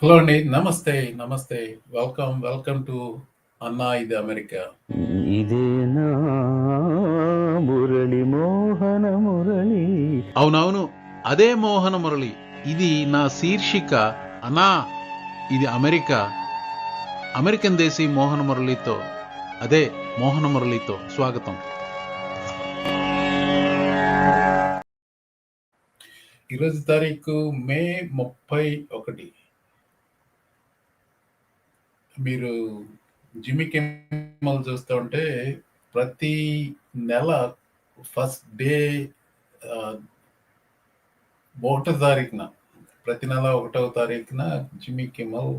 Hello అండి. నమస్తే. నమస్తే. వెల్కమ్ టు అన్నా ఇది అమెరికా. ఇదేనా మురళి మోహన మురళి. అవునవును, అదే మోహన మురళి. ఇది నా శీర్షిక. అన్నా ఇది అమెరికా. అమెరికన్ దేశీ మోహన మురళితో, అదే మోహన మురళితో స్వాగతం. ఈరోజు తారీఖు మే 31. మీరు జిమ్మి కిమ్మల్ చూస్తూ ఉంటే ప్రతి నెల ఫస్ట్ డే 1 తారీఖున, ప్రతి నెల 1వ తారీఖున జిమ్మి కిమ్మల్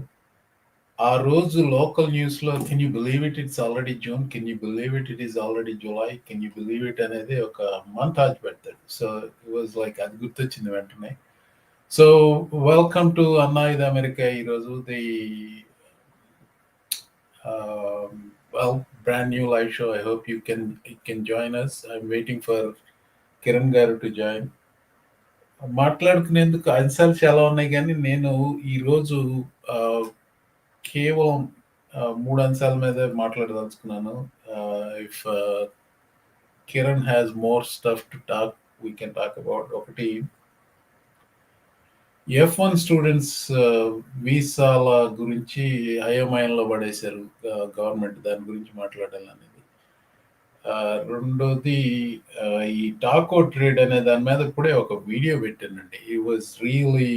ఆ రోజు లోకల్ న్యూస్లో can you believe it, it's already June, can you believe it, it is already July, can you believe it అనేది ఒక మంతాజ్ పెడతాడు. సో ఇట్ వాజ్ లైక్ అది గుర్తొచ్చింది వెంటనే. సో వెల్కమ్ టు అన్నా ఇది అమెరికా. ఈరోజు the brand new live show. I hope you can join us. I'm waiting for Kiran గారు టు జాయిన్. మాట్లాడుకునేందుకు అంశాలు చాలా ఉన్నాయి, కానీ నేను ఈరోజు కేవలం 3 అంశాల మీద మాట్లాడదలుచుకున్నాను. If Kiran has more stuff to talk, we can talk about. ఒకటి, F1 స్టూడెంట్స్ వీసాల గురించి అయోమయంలో పడేశారు గవర్నమెంట్, దాని గురించి మాట్లాడాలనేది. రెండోది, ఈ టాకో ట్రేడ్ అనే దాని మీద ఇప్పుడే ఒక వీడియో పెట్టానండి. It was really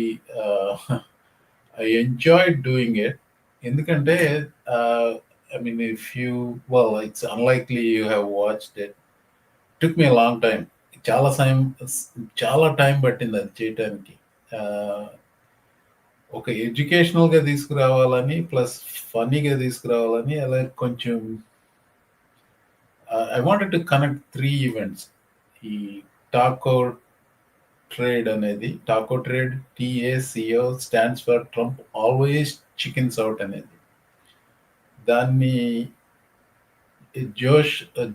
I enjoyed doing it. ఎందుకంటే I mean if you it's unlikely you have watched it. Took me long time. చాలా టైం పట్టింది అది చేయటానికి. ఒక ఎడ్యుకేషనల్గా తీసుకురావాలని, ప్లస్ ఫన్నీగా తీసుకురావాలని, అలాగే కొంచెం I wanted to connect 3 events. ఈ టాకో ట్రేడ్ అనేది, Taco trade TACO stands for Trump always chickens out అనేది, దాన్ని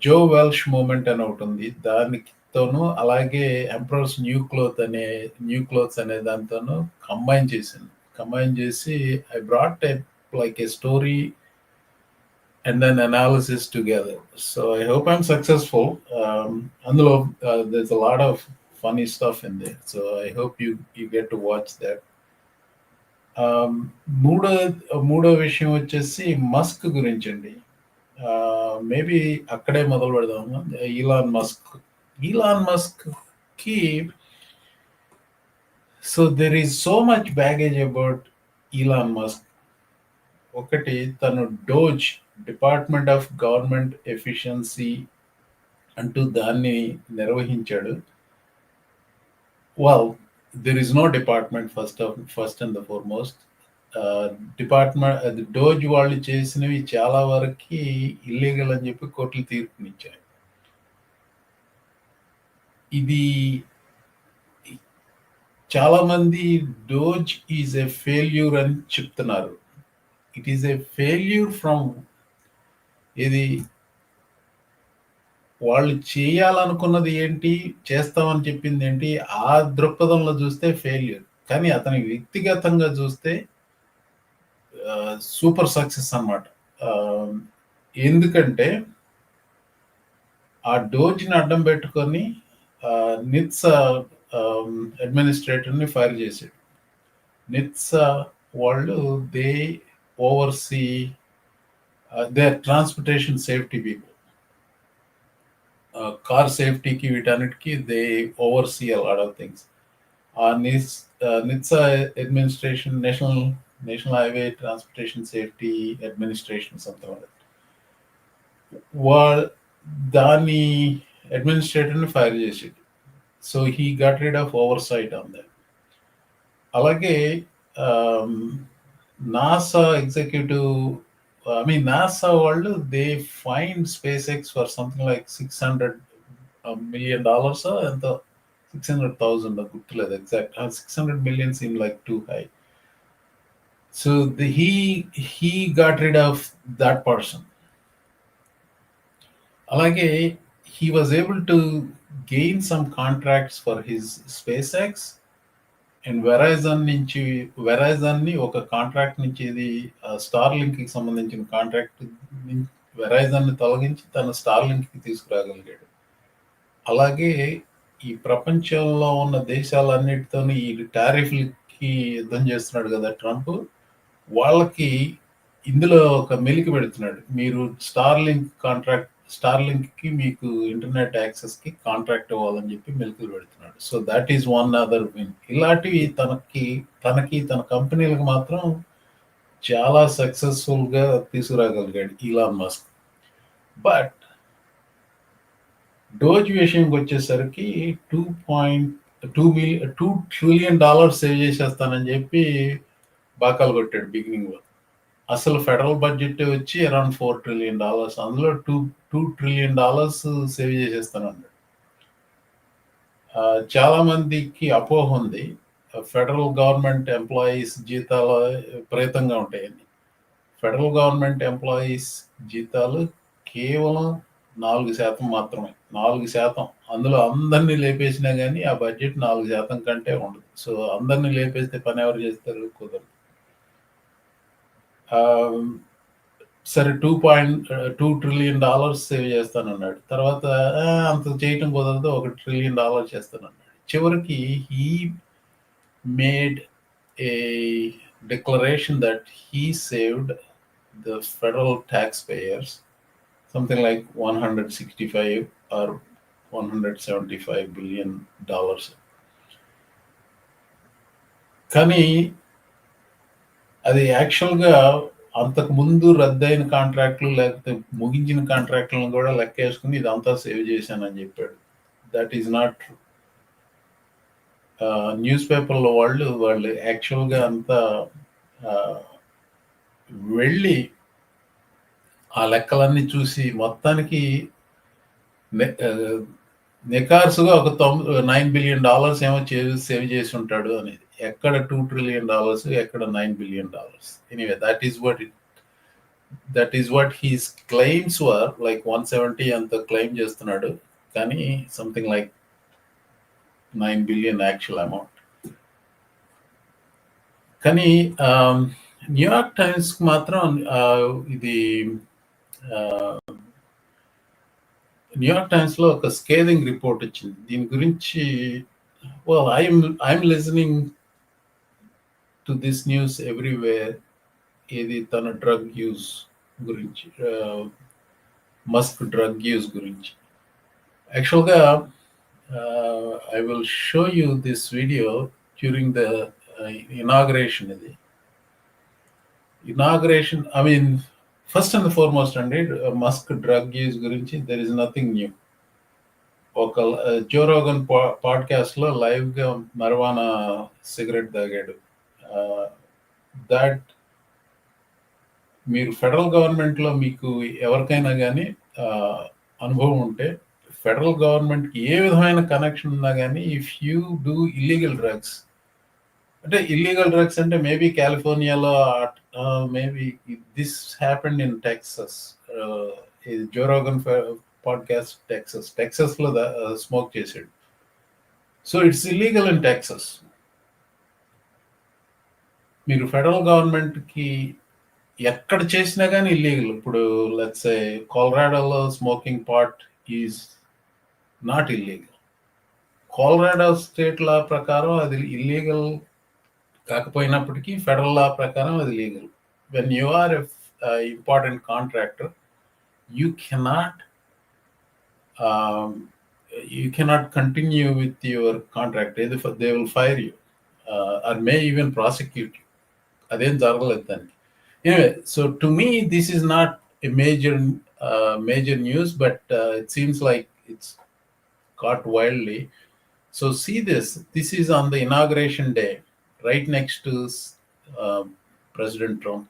జో వెల్ష్ మూమెంట్ అని ఒకటి ఉంది, దానితోనూ అలాగే ఎంప్రర్స్ న్యూ క్లోత్స్ అనే దాంతోనూ కంబైన్ చేసి I brought like A story and then analysis together. So I hope I'm successful. అందులో there's a lot of funny stuff in there. So I hope you get to watch that. Um, మూడో మూడో విషయం వచ్చేసి Musk గురించి అండి. Maybe అక్కడే మొదలు పెడదాము. ఈలాన్ మస్క్ కి so there is so much baggage about Elon Musk. ఒకటి, తను DOGE, department of government efficiency అంటూ దాన్ని నిర్వహించాడు. There is no department first and the foremost. Department అది డోజ్ వాళ్ళు చేసినవి చాలా వరకు ఇల్లీగల్ అని చెప్పి కోర్టులు తీర్పునిచ్చాయి. ఇది చాలా మంది డోజ్ ఈజ్ ఎ ఫెయిల్యూర్ అని చెప్తున్నారు. It is a failure from ఇది వాళ్ళు చేయాలనుకున్నది ఏంటి, చేస్తామని చెప్పింది ఏంటి, ఆ దృక్పథంలో చూస్తే ఫెయిల్యూర్. కానీ అతని వ్యక్తిగతంగా చూస్తే సూపర్ సక్సెస్ అన్నమాట. ఎందుకంటే ఆ డోజ్ని అడ్డం పెట్టుకొని నిట్సా అడ్మినిస్ట్రేటర్ని ఫైర్ చేశాడు. నిట్సా వాళ్ళు they oversee they are transportation safety people. Car సేఫ్టీకి వీటన్నిటికీ they oversee a lot of things. ఆ NHTSA administration, national highway transportation safety administration, something దాని అడ్మినిస్ట్రేటర్ని ఫైర్ చేసాడు. So he got rid of oversight on that. అలాగే NASA executive, NASA వాళ్ళు they fined SpaceX for something like $600 million, ఎంత 600,000 గుర్తులేదు exact. 600 million seem like too high. So he got rid of that person. అలాగే he was able to gain some contracts for his SpaceX, and వెరైజాన్ని ఒక contract నుంచి ఇది star లింక్కి సంబంధించిన contract వెరైజాన్ని తొలగించి తన స్టార్ లింక్కి తీసుకురాగలిగాడు. అలాగే ఈ ప్రపంచంలో ఉన్న దేశాలన్నిటితోని ఈ టారిఫ్లకి యుద్ధం చేస్తున్నాడు కదా ట్రంప్. వాళ్ళకి ఇందులో ఒక మెలిక పెడుతున్నాడు. మీరు స్టార్ లింక్కి మీకు ఇంటర్నెట్ యాక్సెస్కి కాంట్రాక్ట్ ఇవ్వాలని చెప్పి మెలికలు పెడుతున్నాడు. So that is one other win. ఇలాంటివి తనకి తన కంపెనీలకు మాత్రం చాలా సక్సెస్ఫుల్గా తీసుకురాగలిగాడు ఈలాన్ మస్క్. బట్ డోజ్ విషయంకి వచ్చేసరికి $2 ట్రిలియన్ సేవ్ చేసేస్తానని చెప్పి బాకాలు కొట్టాడు బిగినింగ్ లో. అసలు ఫెడరల్ బడ్జెట్ వచ్చి అరౌండ్ $4 ట్రిలియన్, అందులో $2 ట్రిలియన్ సేవ్ చేసేస్తానన్నాడు. చాలా మందికి అపోహ ఉంది ఫెడరల్ గవర్నమెంట్ ఎంప్లాయీస్ జీతాలు విపరీతంగా ఉంటాయని. ఫెడరల్ గవర్నమెంట్ ఎంప్లాయీస్ జీతాలు కేవలం 4% మాత్రమే. 4%. అందులో అందరినీ లేపేసినా కానీ ఆ బడ్జెట్ 4% కంటే ఉండదు. సో అందరినీ లేపేస్తే పని ఎవరు చేస్తారు? కుదరదు. సరే $2 ట్రిలియన్ సేవ్ చేస్తానన్నాడు. తర్వాత అంత చేయటం కుదరదు, $1 ట్రిలియన్ చేస్తానన్నాడు. చివరికి he made A declaration that he saved the federal taxpayers something like 165 or $175 billion. కానీ అది యాక్చువల్గా అంతకు ముందు రద్దయిన కాంట్రాక్ట్లు లేకపోతే ముగించిన కాంట్రాక్ట్లను కూడా లెక్కేసుకుని ఇదంతా సేవ్ చేశానని చెప్పాడు. That is not true. News పేపర్లో వాళ్ళు యాక్చువల్గా అంతా వెళ్ళి ఆ లెక్కలన్నీ చూసి మొత్తానికి నికార్సుగా ఒక $9 బిలియన్ ఏమో సేవ్ చేసి ఉంటాడు అనేది. ఎక్కడ $2 ట్రిలియన్, ఎక్కడ $9 billion. Anyway that is what he's claims were. Like 170 అంత క్లెయిమ్ చేస్తున్నాడు, కానీ something like $9 billion actual amount. కానీ న్యూయార్క్ టైమ్స్ మాత్రం ఇది న్యూయార్క్ టైమ్స్ లో ఒక స్కేలింగ్ రిపోర్ట్ వచ్చింది దీని గురించి. well i'm listening to this news everywhere. ఇది తన డ్రగ్ యూస్ గురించి, మస్క్ డ్రగ్ యూస్ గురించి. యాక్చువల్గా I will show you this video during the inauguration. ఇది inauguration, I mean first and foremost అండి, మస్క్ డ్రగ్ యూస్ గురించి దెర్ ఇస్ నథింగ్ న్యూ. ఒక Joe Rogan podcast లో లైవ్ గా marijuana cigarette తాగాడు. That మీరు ఫెడరల్ గవర్నమెంట్ లో మీకు ఎవరికైనా కానీ అనుభవం ఉంటే, ఫెడరల్ గవర్నమెంట్ కి ఏ విధమైన కనెక్షన్ ఉన్నా కానీ if you do illegal drugs, అంటే ఇల్లీగల్ డ్రగ్స్ అంటే మేబీ కాలిఫోర్నియాలో, maybe this happened in Texas. Joe Rogan podcast Texas లో స్మోక్ చేసాడు. So it's illegal in Texas. మీరు ఫెడరల్ గవర్నమెంట్ కి ఎక్కడ చేసినా కానీ ఇల్లీగల్. ఇప్పుడు లెట్స్ సే కొలరాడోలో smoking pot is not illegal. Colorado state law ప్రకారం అది ఇల్లీగల్ కాకపోయినప్పటికీ ఫెడరల్ లా ప్రకారం అది legal. When you are important contractor, you cannot continue with your contract. They will fire you or may even prosecute you. అదేం జరగలేదు దానికి. Anyway, so to me this is not a major news, but it seems like it's caught wildly. So see this is on the inauguration day, right next to President Trump.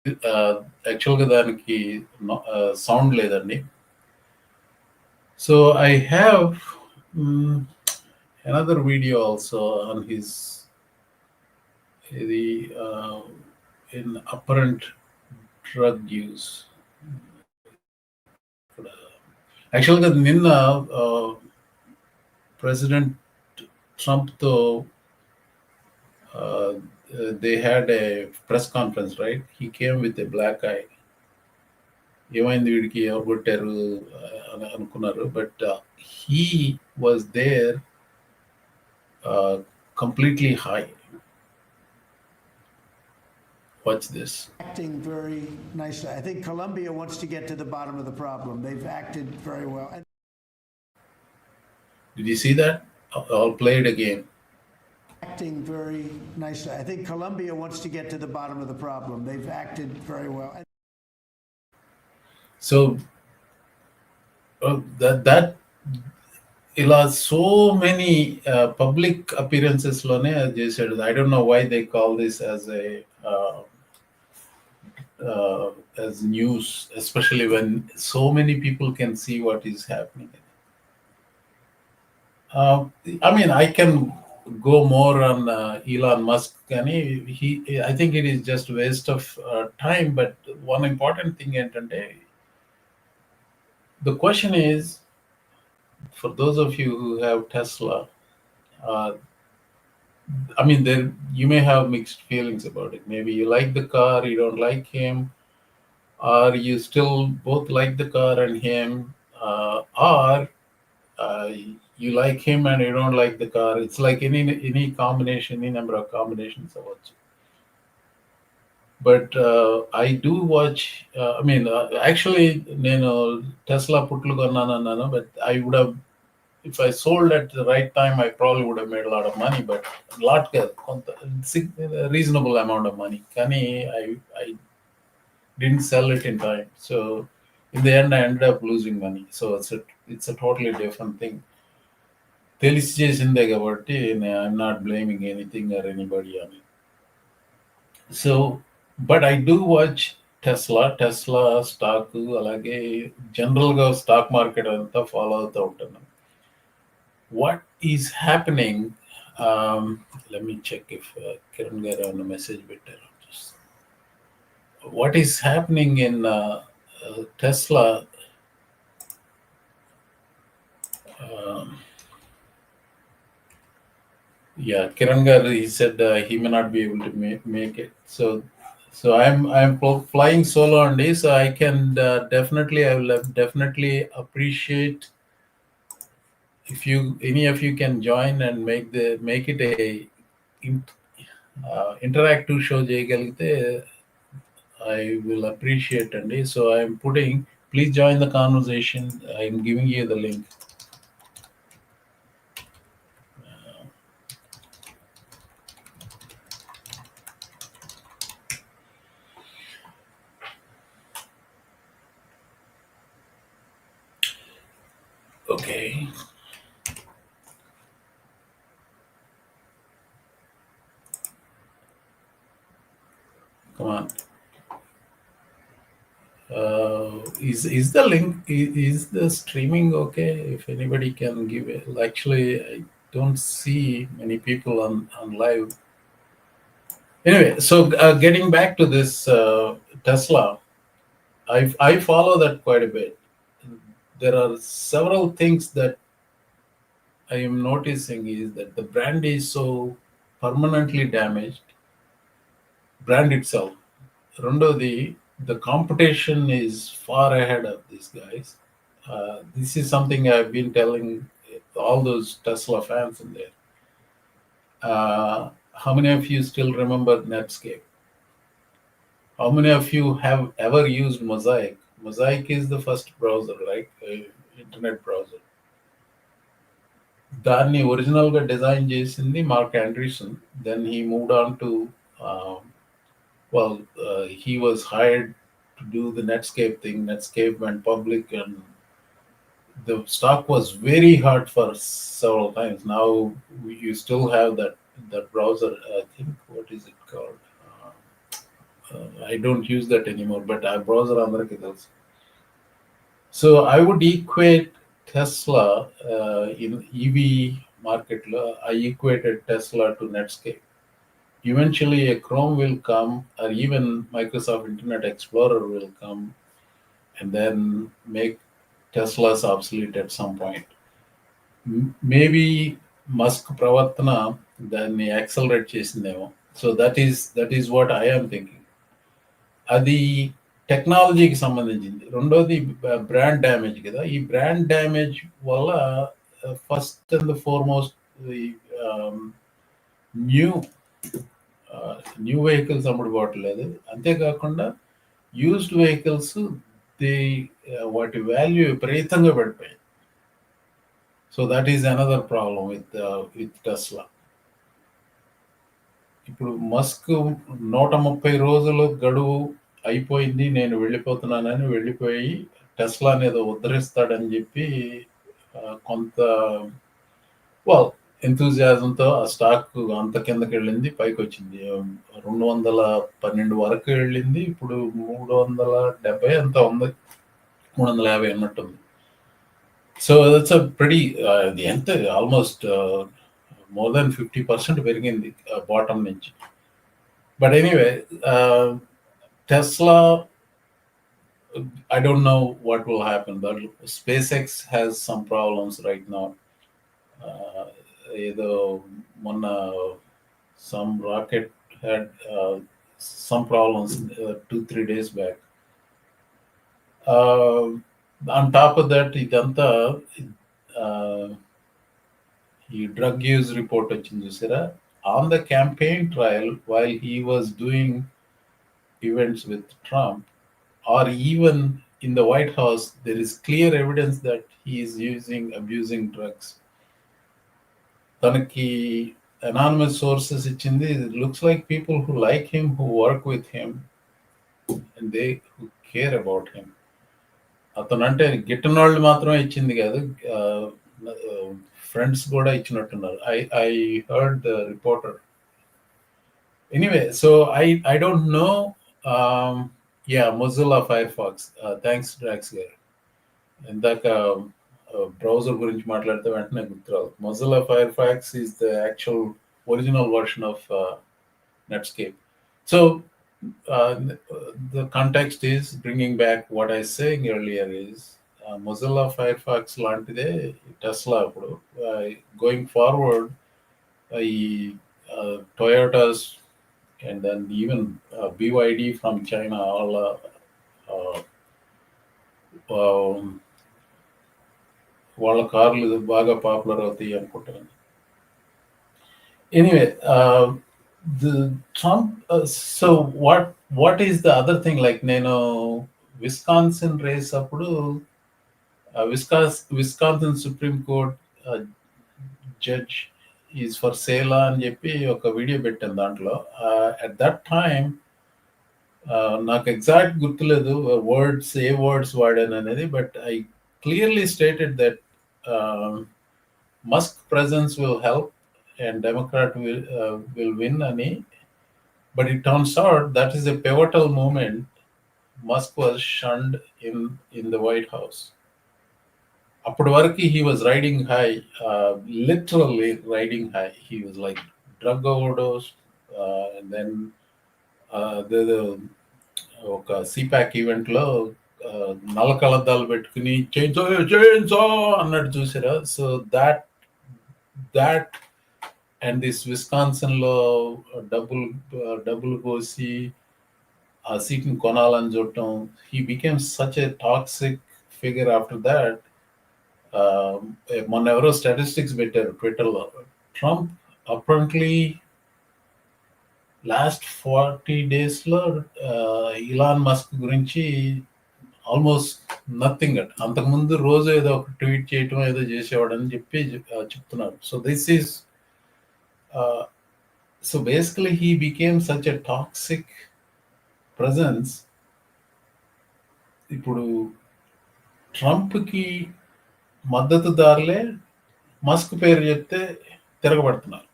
యాక్చువల్గా దానికి sound లేదండి. So I have another video also on his the in apparent drug use. యాక్చువల్గా నిన్న president ట్రంప్తో they had a press conference, right? He came with a black eye. ఏమైంది వీడికి ఎవరు కొట్టారు అని అనుకున్నారు. But he was there completely high. Watch this. Acting very nicely. I think Colombia wants to get to the bottom of the problem. They've acted very well. Did you see that? I'll play it again. Acting very nicely. I think Colombia wants to get to the bottom of the problem. They've acted very well. So that ఇలా so many public appearances లోనే చేశాడు. I don't know why they call this as a as news, especially when so many people can see what is happening. I mean, I can go more on Elon Musk. I think it is just waste of time. But one important thing ఏంటంటే, the question is, for those of you who have Tesla, I mean, you may have mixed feelings about it. Maybe you like the car, you don't like him, or you still both like the car and him, or you like him and you don't like the car. It's like any combination, any number of combinations of what. But I do watch. I mean, actually, Tesla putlu konnanu, but I would have, if I sold at the right time, I probably would have made a lot of money. But reasonable amount of money. I didn't sell it in time, so in the end, I ended up losing money. So it's a totally different thing. తెలిసి చేసిందే కాబట్టి I'm not blaming anything or anybody on it. So, but I do watch Tesla stock, అలాగే జనరల్గా stock market అంతా follow అవుతూ ఉంటాను. What is happening? Let me check if Kiran garu on a message పెట్టారు. What is happening in Tesla? Yeah, Kiran garu, he said he may not be able to make it. So I'm flying solo on this, so I can I will definitely appreciate if any of you can join and make it a interactive show cheyagalite. I will appreciate it. So I'm please join the conversation. I'm giving you the link. Okay. Come on. Is the link, is the streaming okay? If anybody can give it. Actually, I don't see many people on live. Anyway, so getting back to this Tesla, I follow that quite a bit. There are several things that I am noticing is that the brand is so permanently damaged. Brand itself. The competition is far ahead of these guys. This is something I've been telling all those Tesla fans in there. How many of you still remember Netscape? How many of you have ever used Mosaic? Mosaic is the first browser, right? Internet browser. దాన్ని ఒరిజినల్గా design చేసింది mark ఆండ్రీసన్. Then he moved on to he was hired to do the Netscape thing. Netscape went public and the stock was very hard for several times. Now you still have that browser. I think, what is it called? I don't use that anymore, but ఆ browser అందరికీ తెలుసు. So I would equate Tesla in EV market. I equated Tesla to Netscape. Eventually, a Chrome will come, or even Microsoft Internet Explorer will come, and then make Teslas obsolete at some point. Maybe Musk ప్రవర్తన దాన్ని accelerate చేసిందేమో. So that is what I am thinking. అది టెక్నాలజీకి సంబంధించింది. రెండోది brand damage కదా. ఈ brand damage వల్ల first and foremost new vehicles అమ్ముడుపోవట్లేదు. అంతేకాకుండా యూజ్డ్ వెహికల్స్ వాటి వాల్యూ విపరీతంగా పడిపోయాయి. So that is another problem with Tesla. ఇప్పుడు మస్క్ 130 రోజులు గడువు అయిపోయింది, నేను వెళ్ళిపోతున్నానని వెళ్ళిపోయి టెస్లా అనేది ఉద్ధరిస్తాడని చెప్పి కొంత ఎంతూజియాజంతో ఆ స్టాక్ అంత కిందకి వెళ్ళింది, పైకి వచ్చింది. 212 వరకు వెళ్ళింది. ఇప్పుడు 370 అంత ఉంది, 350 అన్నట్టుంది. సో దట్స్ ప్రెటీ ఎంత ఆల్మోస్ట్ మోర్ దాన్ 50% పెరిగింది బాటమ్ నుంచి. But anyway, Tesla, I don't know what will happen, but SpaceX has some problems right now. Either some rocket had some problems 2-3 days back. On top of that, idanta ఈ drug use report వచ్చింది చూసారా. On the campaign trial, while he was doing events with Trump, or even in the White House, there is clear evidence that he is abusing drugs. Tanaki anonymous sources ichindi. It looks like people who like him, who work with him, and they who care about him. అతనంటే గిట్టని వాళ్ళు మాత్రమే ఇచ్చింది కాదు, friends కూడా ఇచ్చినట్టున్నారు. I heard the reporter. Anyway, so I don't know. Mozilla Firefox. Thanks, Drax గారు. ఇందాక browser గురించి మాట్లాడితే వెంటనే గుర్తురాదు. Mozilla Firefox is the actual original version of Netscape. So the context is bringing back what I was saying earlier is Mozilla Firefox లాంటిదే Tesla. ఇప్పుడు going forward, Toyotas and then even BYD from China, all వాళ్ళ కార్లు బాగా popular అవుతాయి అనుకుంటాను. Anyway, the Trump. So what is the other thing? Like నేను Wisconsin race అప్పుడు Wisconsin supreme court judge is for sale అని చెప్పి ఒక వీడియో పెట్టాను. దాంట్లో అట్ దట్ టైమ్ నాకు ఎగ్జాక్ట్ గుర్తులేదు ఏ వర్డ్స్ వాడాను అనేది, but I clearly stated that Musk presence will help and Democrat will win ani. But it turns out that is a pivotal moment. Musk was shunned in the White House. Appadi varaku he was riding high, literally riding high. He was like drug overdose, and then the ఒక CPEC event లో నల్ల కలద్దాలు పెట్టుకుని చైన్సా అన్నట్టు చూసారా. So that and this Wisconsin లో డబ్బులు పోసి ఆ సీట్ని కొనాలని చూడటం. He became such a toxic figure after that. మొన్న ఎవరో స్టాటిస్టిక్స్ పెట్టారు ట్విట్టర్లో. ట్రంప్ అప్రెంట్లీ లాస్ట్ 40 daysలో ఇలాన్ మస్క్ గురించి ఆల్మోస్ట్ నథింగ్ అట్. అంతకుముందు రోజు ఏదో ఒక ట్వీట్ చేయటం ఏదో చేసేవాడని చెప్పి చెప్తున్నారు. So this is so basically he became such a toxic presence. ఇప్పుడు ట్రంప్కి మద్దతుదారులే మస్క్ పేరు చెప్తే తిరగబడుతున్నారు.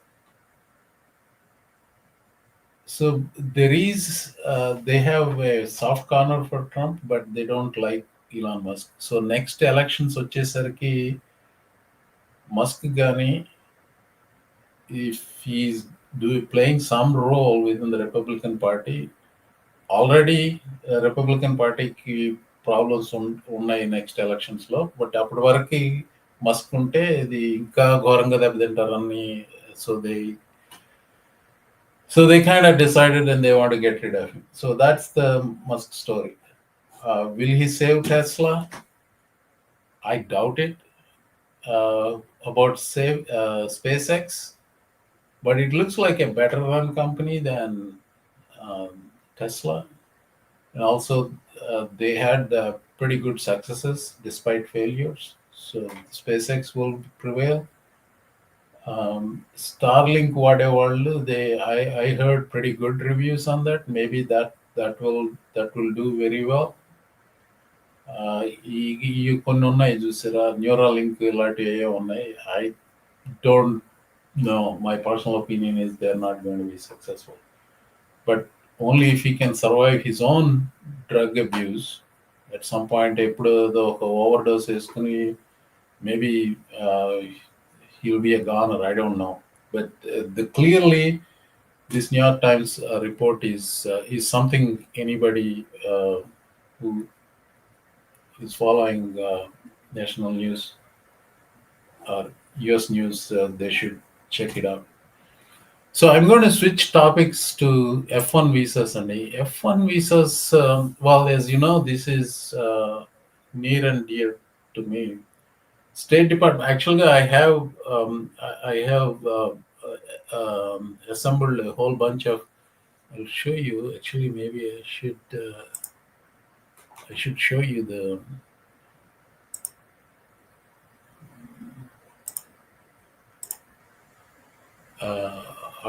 So they have a soft corner for Trump, but they don't like Elon Musk. So next elections వచ్చేసరికి Musk గాని, if he's playing some role within the Republican Party, already Republican పార్టీకి problems ఉన్నాయి next elections లో, but అప్పటి వరకు Musk ఉంటే ఇది ఇంకా ఘోరంగా దెబ్బతింటారని. So they kind of decided and they want to get rid of him. So that's the Musk story. Will he save Tesla? I doubt it. About save SpaceX, but it looks like a better run company than Tesla. And also, they had pretty good successes despite failures. So SpaceX will prevail. Starlink, whatever, I heard pretty good reviews on that. Maybe that will do very well. ఈ కొన్ని ఉన్నాయి చూసారా, Neuralink ఇలాంటివి ఏవో ఉన్నాయి. I don't know. My personal opinion is they're not going to be successful. But only if he can survive his own drug abuse. At some point, ఎప్పుడు ఒక overdose వేసుకుని maybe he'll be a goner. I don't know. But clearly, this New York Times report is something anybody who is following national news or US news, they should check it out. So I'm going to switch topics to F1 visas. And F1 visas, well, as you know, this is near and dear to me. State Department. Actually, I have assembled a whole bunch of. I'll show you. Actually, maybe I should show you the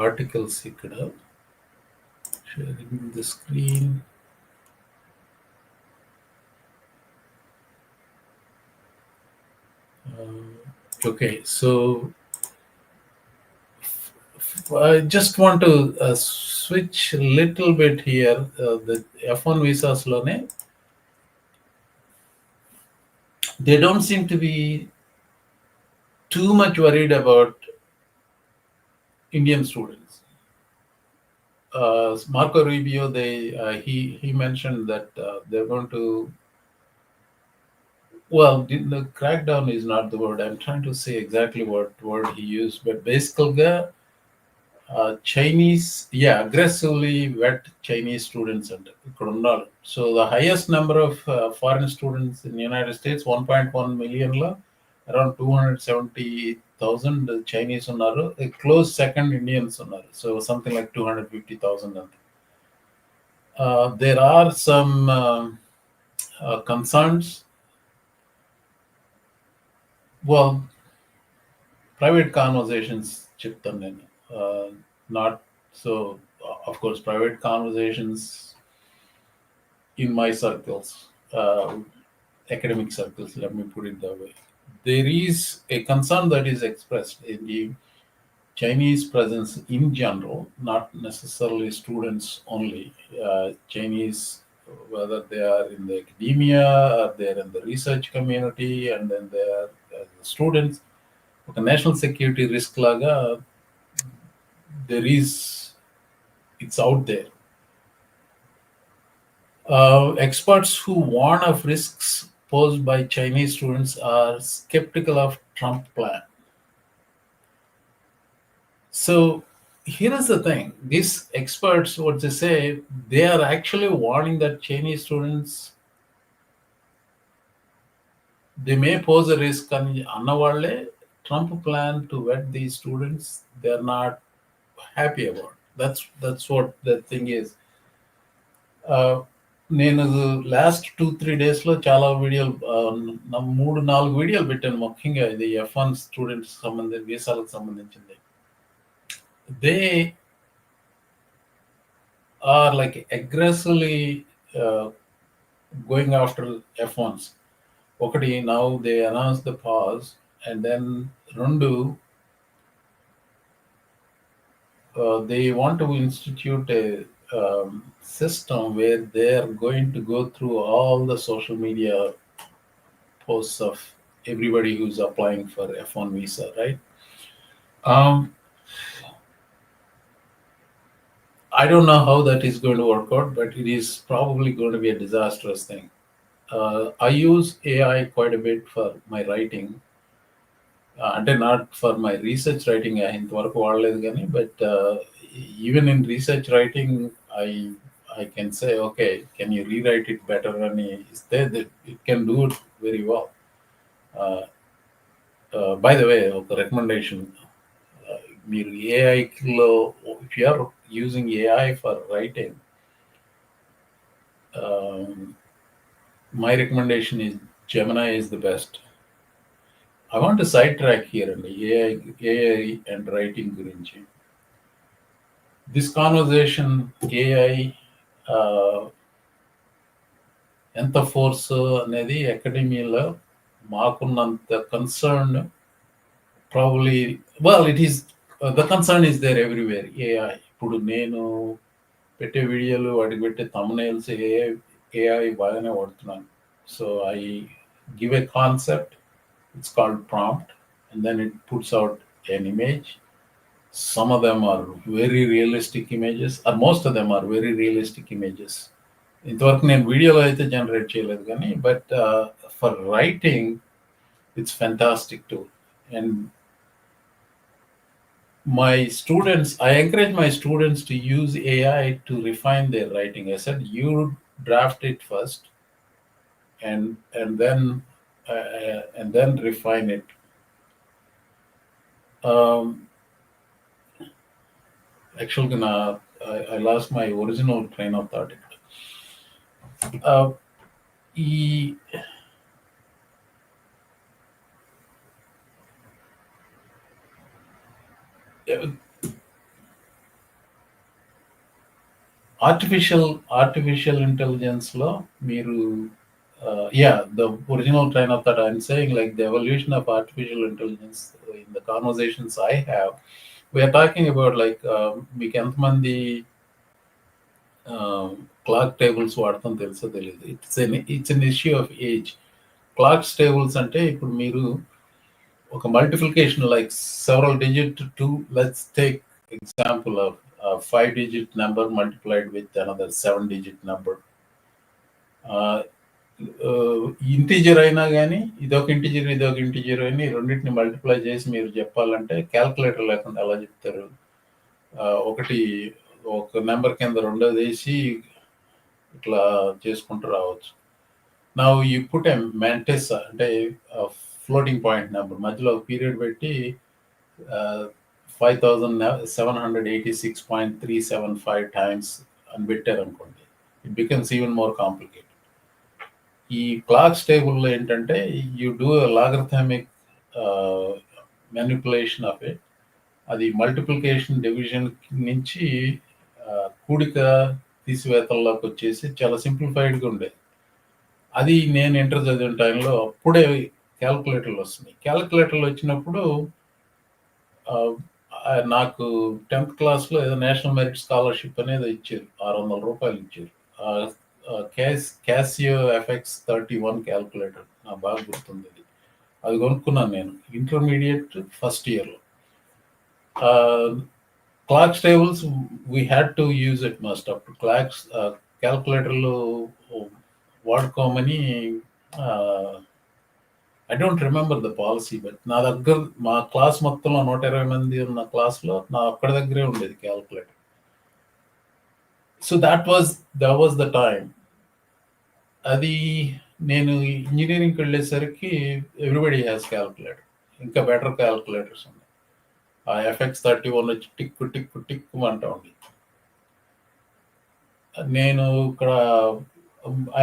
articles ఇక్కడ. Sharing the screen. Okay, so I just want to switch a little bit here. The F1 visas lone, they don't seem to be too much worried about Indian students. Marco Rubio, he mentioned that they're going to. Well, the crackdown is not the word. I'm trying to say exactly what word he used, but basically, Chinese, aggressively vet Chinese students. So the highest number of foreign students in the United States, 1.1 million, around 270,000 Chinese unnaru. A close second Indians unnaru. So something like 250,000. There are some concerns. Well, private conversations చెప్తాను నేను. Not so, of course, private conversations in my circles, academic circles, let me put it that way. There is a concern that is expressed in the Chinese presence in general, not necessarily students only. Chinese, whether they are in the academia or they're in the research community, and then they are students. Okay, national security risk laga, it's out there. Experts who warn of risks posed by Chinese students are skeptical of Trump plan. So here is the thing. These experts, what they say, they are actually warning that Chinese students, they may pose a risk. Annavalle, Trump plan to vet these students, they're not happy about. That's what the thing is. నేను last 2-3 డేస్లో చాలా వీడియోలు, 3-4 వీడియోలు పెట్టాను. ముఖ్యంగా ఇది F1 students వీసాలకు సంబంధించింది. They are like aggressively going after F1s. ఒకటి, now they announce the pause, and then 2, they want to institute a system where they are going to go through all the social media posts of everybody who's applying for F1 visa, right? Um, I don't know how that is going to work out, but it is probably going to be a disastrous thing. I use AI quite a bit for my writing. అంటే not for my research writing ఇంతవరకు వాడలేదు కానీ but even in research writing I I can say okay can you rewrite it better అని ఇస్తే it can do it very well. By the way ఒక recommendation, మీరు ఏఐలో if you are using AI for writing, my recommendation is Gemini is the best. I want to sidetrack here and AI and writing గురించి. This conversation AI ఎంత force అనేది అకాడమీలో మాకున్నంత concern probably it is the concern is there everywhere. AI ఇప్పుడు నేను పెట్టే వీడియోలు వాటికి పెట్టే thumbnails ఏఐ బాగానే వాడుతున్నాను. So I give a concept, it's called prompt, and then it puts out an image. Some of them are very realistic images, or most of them are very realistic images. ఇంతవరకు నేను వీడియోలో అయితే generate చేయలేదు కానీ but for writing it's fantastic two. And my students, I encourage my students to use AI to refine their writing. I said, you draft it first and then refine it. Actually, I lost my original train of thought. Artificial intelligence లో మీరు the original train of thought I'm saying, like the evolution of artificial intelligence in the conversations I have, we are talking about like మీకు ఎంతమంది clock tables వాడతాం తెలుసో తెలియదు. It's an issue of age. Clocks tables అంటే ఇప్పుడు మీరు ఒక multiplication like several digit to let's take example of 5-digit number multiplied with another 7-digit number. Integer అయినా కానీ ఇదొక ఇంటీజర్ అని రెండింటిని మల్టిప్లై చేసి మీరు చెప్పాలంటే క్యాల్కులేటర్ లేకుండా ఎలా చెప్తారు? ఒక నెంబర్ కింద రెండోది వేసి ఇట్లా చేసుకుంటూ రావచ్చు. నా యూ పుట్ ఏ మ్యాంటిస్ అంటే ఫ్లోటింగ్ పాయింట్ నెంబర్ మధ్యలో పీరియడ్ పెట్టి 5786.375 టైమ్స్ అని పెట్టారు అనుకోండి, it becomes even more complicated. ఈ క్లాక్స్ టేబుల్లో ఏంటంటే you do logarithmic manipulation of it. అది మల్టిప్లికేషన్ డివిజన్ నుంచి కూడిక తీసివేతల్లోకి వచ్చేసి చాలా సింప్లిఫైడ్గా ఉండేది. అది నేను ఇంటర్ చదివిన టైంలో అప్పుడే క్యాల్కులేటర్లు వస్తున్నాయి. క్యాల్కులేటర్లు వచ్చినప్పుడు నాకు 10th క్లాస్లో ఏదో నేషనల్ మెరిట్ స్కాలర్షిప్ అనేది ఇచ్చారు, $600 ఇచ్చారు. క్యాసియో FX31 క్యాల్కులేటర్ నాకు బాగా గుర్తుంది. అది కొనుక్కున్నాను నేను ఇంటర్మీడియట్ ఫస్ట్ ఇయర్లో. Clocks tables we had to use it must. అప్పుడు క్యాల్కులేటర్లు వాడుకోమని I don't remember the policy, but నా దగ్గర మా క్లాస్ మొత్తంలో 120 మంది ఉన్న క్లాస్లో నా ఒక్కడి దగ్గరే ఉండేది calculator. So that was the time. అది నేను ఇంజనీరింగ్కి వెళ్ళేసరికి ఎవ్రీబడి హ్యాస్ క్యాల్కులేటర్, ఇంకా బెటర్ క్యాల్కులేటర్స్ ఉన్నాయి. ఆ FX31 వచ్చి టిక్కు టిక్కు టిక్కు అంటా ఉంది. నేను ఇక్కడ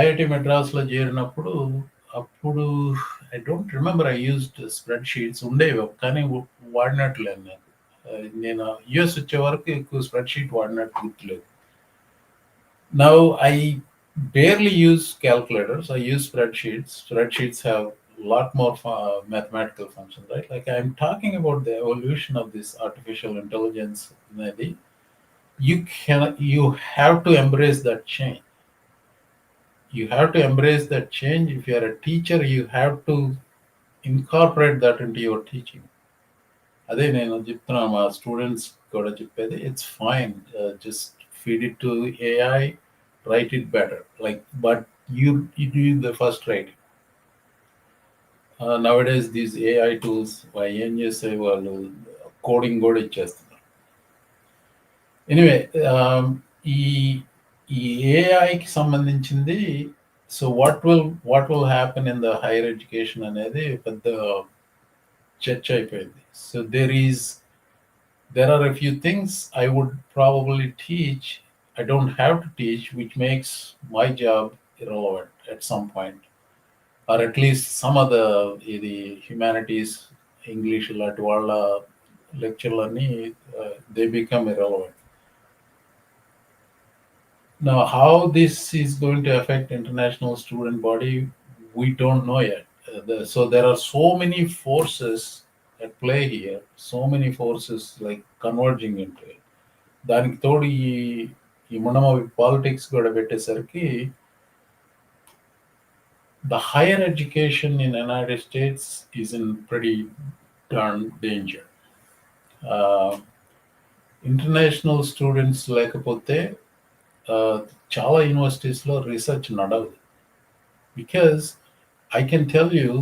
ఐఐటి మెడ్రాస్లో చేరినప్పుడు అప్పుడు I don't remember, I used spread sheets ఉండేవి కానీ వాడినట్లేదు. నేను యుఎస్ వచ్చే వరకు ఎక్కువ స్ప్రెడ్ షీట్ వాడినట్టు గుర్తులేదు. Now I barely use calculators, I use spreadsheets. Spreadsheets have a lot more mathematical functions, right? Like I'm talking about the evolution of this artificial intelligence, maybe you have to embrace that change. You have to embrace that change. If you are a teacher, you have to incorporate that into your teaching. అదే నేను చెప్తున్నాను మా students కూడా చెప్పేది, it's fine, just feed it to AI, right it better, like but you do the first writing. Nowadays these AI tools ఏం చేస్తే వాళ్ళు coding కూడా ఇచ్చేస్తున్నారు. ఎనీవే, ఈ ఈ ఏఐకి సంబంధించింది. So what will happen in the higher education అనేది పెద్ద చర్చ అయిపోయింది. So there are a few things I would probably teach, I don't have to teach, which makes my job irrelevant at some point, or at least some of the humanities, English ఇలాంటి వాళ్ళ లెక్చర్లన్నీ they become irrelevant. Now, how this is going to affect international student body, we don't know yet. So there are so many forces at play here, so many forces like converging into it. దానికి తోడు ఈ మనం politics కూడా పెట్టేసరికి the higher education in the United States is in pretty darn danger. International students లేకపోతే చాలా యూనివర్సిటీస్లో research నడవదు. Because I can tell you,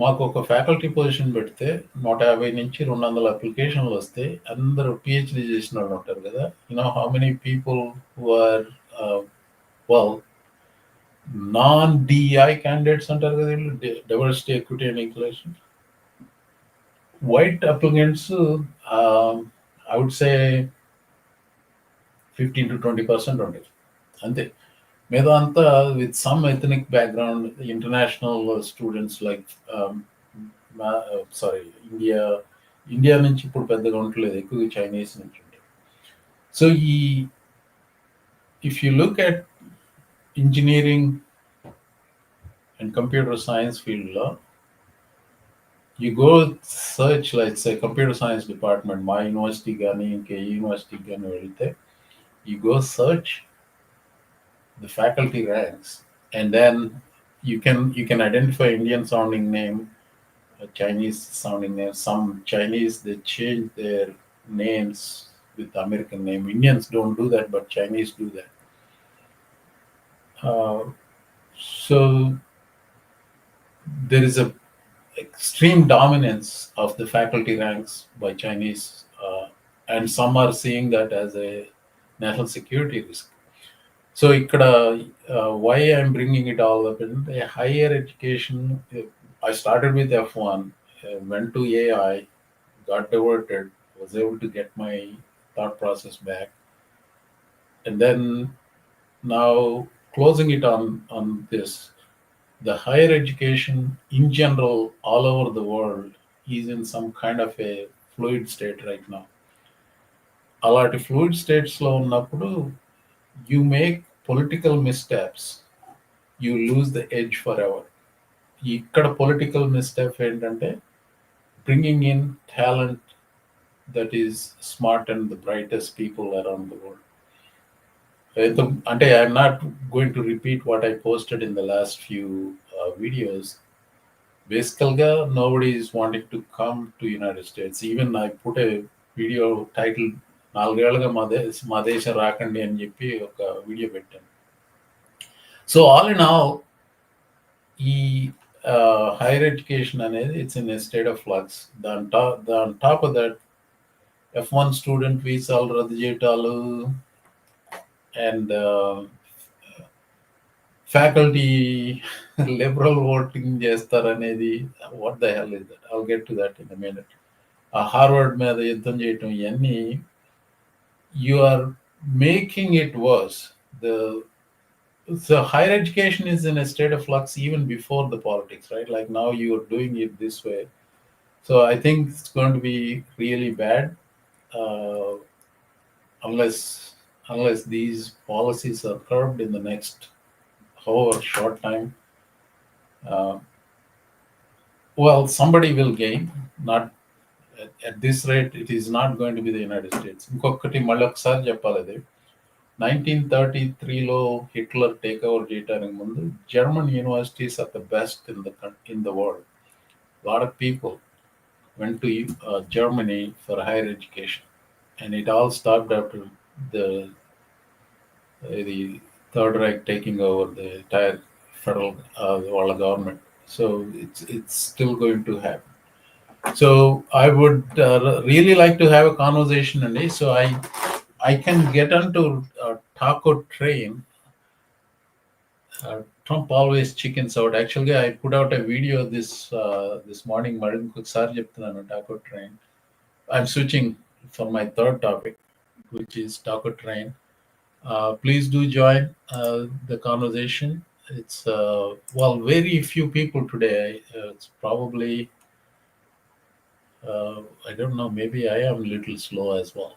మాకు ఒక ఫ్యాకల్టీ పొజిషన్ పెడితే 150 నుంచి 200 అప్లికేషన్లు వస్తే అందరూ పిహెచ్డి చేసిన వాళ్ళు ఉంటారు కదా. How many people who are non DI candidates అంటారు కదా, వీళ్ళు diversity, equity and inclusion. White applicants I would say 15 to 20% ఉండేది అంతే. మీద అంతా with some ethnic background, international students like India నుంచి ఇప్పుడు పెద్దగా ఉండలేదు, ఎక్కువ చైనీస్ నుంచి ఉంటాయి. So if you look at engineering and computer science ఫీల్డ్లో, you go search, like say computer science department, my university కానీ ఇంకే యూనివర్సిటీకి కానీ వెళ్తే, you go search the faculty ranks, and then you can identify Indian sounding name, Chinese sounding name. Some Chinese, they change their names with American name. Indians don't do that, but Chinese do that. So there is a extreme dominance of the faculty ranks by Chinese, and some are seeing that as a national security risk. So why I'm bringing it all up in a higher education. I started with F1, went to AI, got diverted, was able to get my thought process back, and then now closing it on this. The higher education in general all over the world is in some kind of a fluid state right now. అలాంటి fluid statesలో ఉన్నప్పుడు you make political missteps, you lose the edge forever. ఇక్కడ political మిస్టెప్ ఏంటంటే bringing in talent that is smart and the brightest people around the world. అంటే I'm not going to repeat what I posted in the last few videos. Basically, nobody is wanting to come to United States. Even I put a video titled 4 ఏళ్ళుగా మా దేశం రాకండి అని చెప్పి ఒక video పెట్టాను. So all in all ఈ higher education అనేది it's in a state of flux. దాని top of that F1 student వీసాలు రద్దు చేయటాలు, అండ్ ఫ్యాకల్టీ లిబరల్ ఓటింగ్ చేస్తారనేది, what the hell is that? I'll get to that in a minute. ఆ Harvard మీద యుద్ధం చేయటం, ఇవన్నీ you are making it worse. So higher education is in a state of flux even before the politics, right? Like now you are doing it this way. So I think it's going to be really bad unless these policies are curbed in the next however short time. Well, somebody will gain, not at this rate, it is not going to be the United States. ఇంకొకటి మళ్ళీ ఒకసారి చెప్పాలి అది 1933లో Hitler take over చేయడానికి ముందు German universities are the best in the world. Lot of people went to Germany for higher education, and it all stopped after the Third Reich taking over the entire federal world government. So it's still going to happen. So I would really like to have a conversation, and so I can get onto taco train. Trump always chickens out. Actually, I put out a video this morning. Taco train. I'm switching for my third topic, which is taco train. Please do join the conversation. It's very few people today. It's probably I don't know. Maybe I am a little slow as well.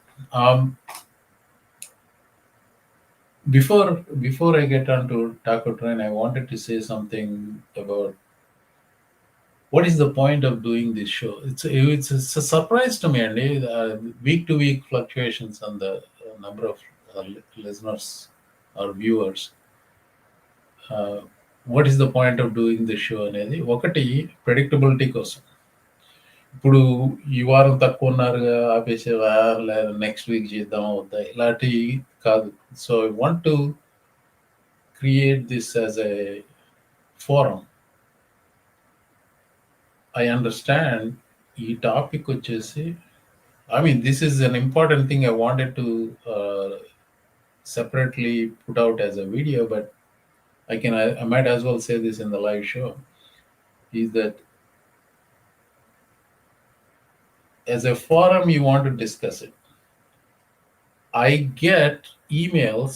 Before I get onto taco train, I wanted to say something about what is the point of doing this show. It's a surprise to me, and week to week fluctuations on the number of listeners or viewers. What is the point of doing this show అనేది ఒకటి predictability కోసం. ఇప్పుడు ఈ వారం తక్కువ ఉన్నారు ఆపేసేవా లేదా next week చేద్దామా వద్దా ఇలాంటివి కాదు. So I want to create this as a forum. I understand ఈ టాపిక్ వచ్చేసి this is an important thing I wanted to separately put out as a video, but I might as well say this in the live show, is that as a forum you want to discuss it. I get emails.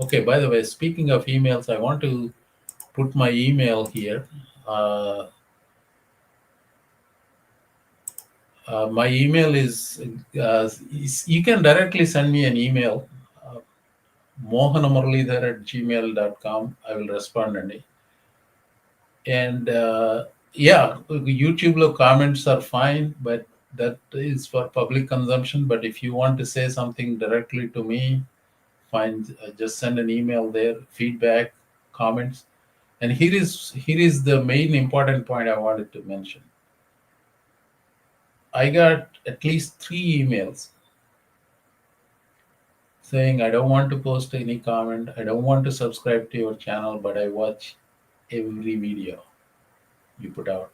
Okay, by the way, speaking of emails, I want to put my email here. My email is you can directly send me an email, mohanamuralidhar@gmail.com. I will respond, and YouTube comments are fine, but that is for public consumption. But if you want to say something directly to me, fine, just send an email there, feedback, comments. And here is the main important point I wanted to mention. I got at least 3 emails saying, I don't want to post any comment, I don't want to subscribe to your channel, but I watch every video you put out.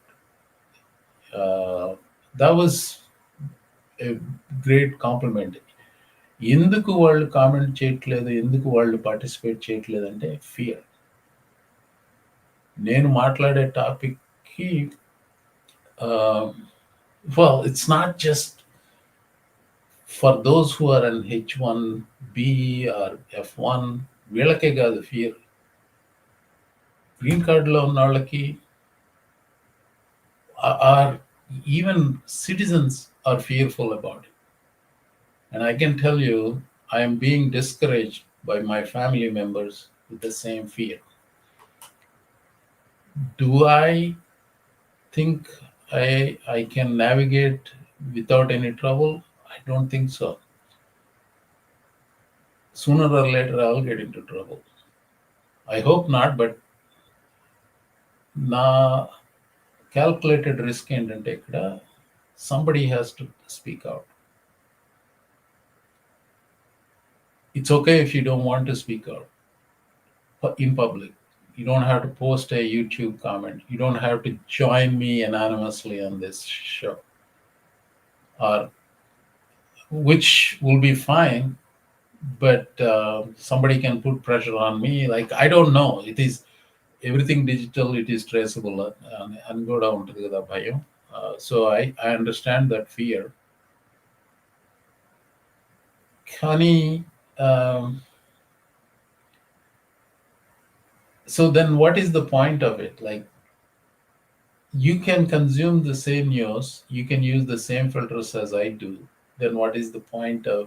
That was a great compliment. ఎందుకు వాళ్ళు comment చేయట్లేదు, ఎందుకు వాళ్ళు participate చేయట్లేదు అంటే fear. నేను మాట్లాడే టాపిక్కి it's not just for those who are an H1B or F1, వీళ్ళకే కాదు ఫియర్. గ్రీన్ కార్డులో ఉన్న వాళ్ళకి are even citizens are fearful about it. And I can tell you, I am being discouraged by my family members with the same fear. Do I think I can navigate without any trouble? I don't think so. Sooner or later, I'll get into trouble. I hope not, but na calculated risk ఏంటంటే ఇక్కడ somebody has to speak out. It's okay if you don't want to speak out in public. You don't have to post a YouTube comment. You don't have to join me anonymously on this show, or which will be fine, but somebody can put pressure on me. Like, I don't know. It is everything digital. It is traceable and go down to the bio. So I understand that fear. Kani, so then what is the point of it? Like, you can consume the same news, you can use the same filters as I do. Then what is the point of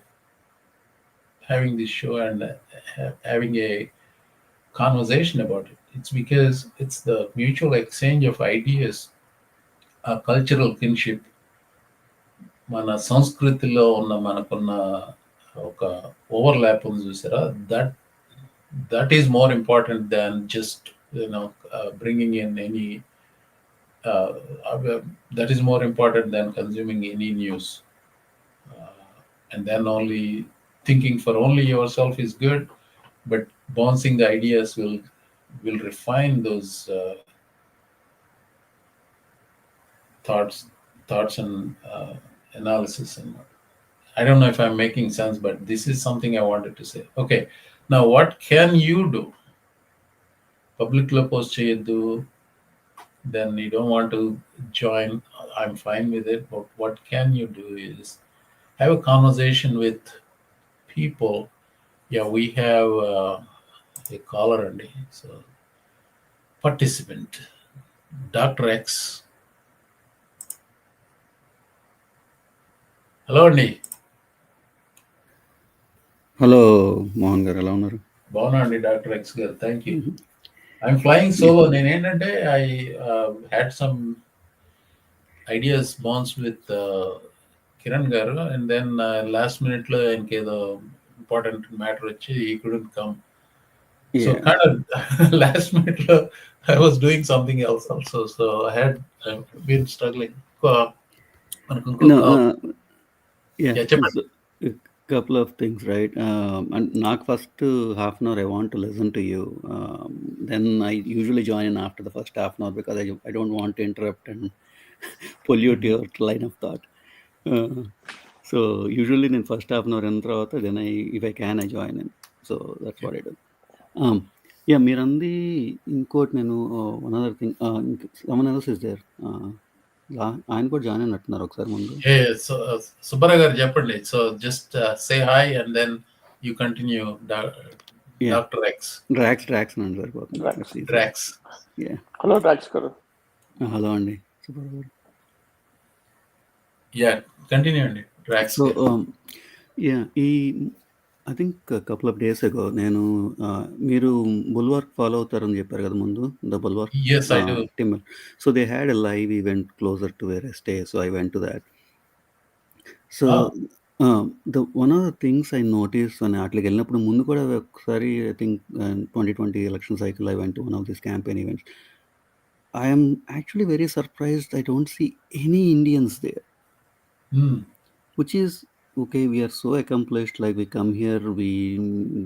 having this show and having a conversation about it? It's because it's the mutual exchange of ideas, a cultural kinship. మన సంస్కృతిలో ఉన్న మనకున్న ఒక overlap ఉంది చూసారా? That is more important than just bringing in any uh, that is more important than consuming any news. And then only thinking for only yourself is good, but bouncing the ideas will refine those thoughts thoughts and analysis. And I don't know if I'm making sense, but this is something I wanted to say. Okay, now what can you do? Public lo post cheyaddu, then you don't want to join. I'm fine with it, but what can you do is have a conversation with people. Yeah, we have a caller, Andy. So, participant, Dr. X. Hello, Andy. Hello Mohan garu, ఎలా ఉన్నారు? బాగున్నాండి doctor X garu. Thank you. I'm flying solo. నేనేంటంటే I had some ideas bounce with Kiran garu, and then last మినిట్లో ఆయనకి ఏదో important matter వచ్చి ఈ couldn't come. So kind of last minute, I was doing something else also. So I've been struggling. మనకు ఇంకొక No, Yeah, చెప్పండి. so, a couple of things, right? And నాకు first half an hour I want to listen to you. Then I usually join in after the first half an hour because I don't want to interrupt and pollute your line of thought. So usually in first half an hour అయిన తర్వాత then if I can I join in. So that's what I do. Yeah, మీరంది ఇంకోటి నేను one other thing, someone else is there. ఆయన కూడా join అయినట్టున్నారు ఒకసారి ముందు. So Subbarao garu చెప్పండి. So just say hi and then you continue doctor X. Drax అని సరిపోతుంది. డ్రాక్స్. Hello డ్రాక్స్ గారు. హలో అండి సుబ్బారావు గారు. యా కంటిన్యూ అండి డ్రాక్స్. సో ఈ I think couple of days అగో నేను మీరు బుల్వార్క్ ఫాలో అవుతారని చెప్పారు కదా ముందు, the బుల్వార్క్. Yes, I do. Timber. So they had a live event closer to where I stay, so I went to that. So the one of the things I noticed when అట్లకి వెళ్ళినప్పుడు ముందు కూడా ఒకసారి I think 2020 election cycle I went to one of these campaign events. I am actually very surprised I don't see any Indians there. Which is okay, we are so accomplished, like we come here, we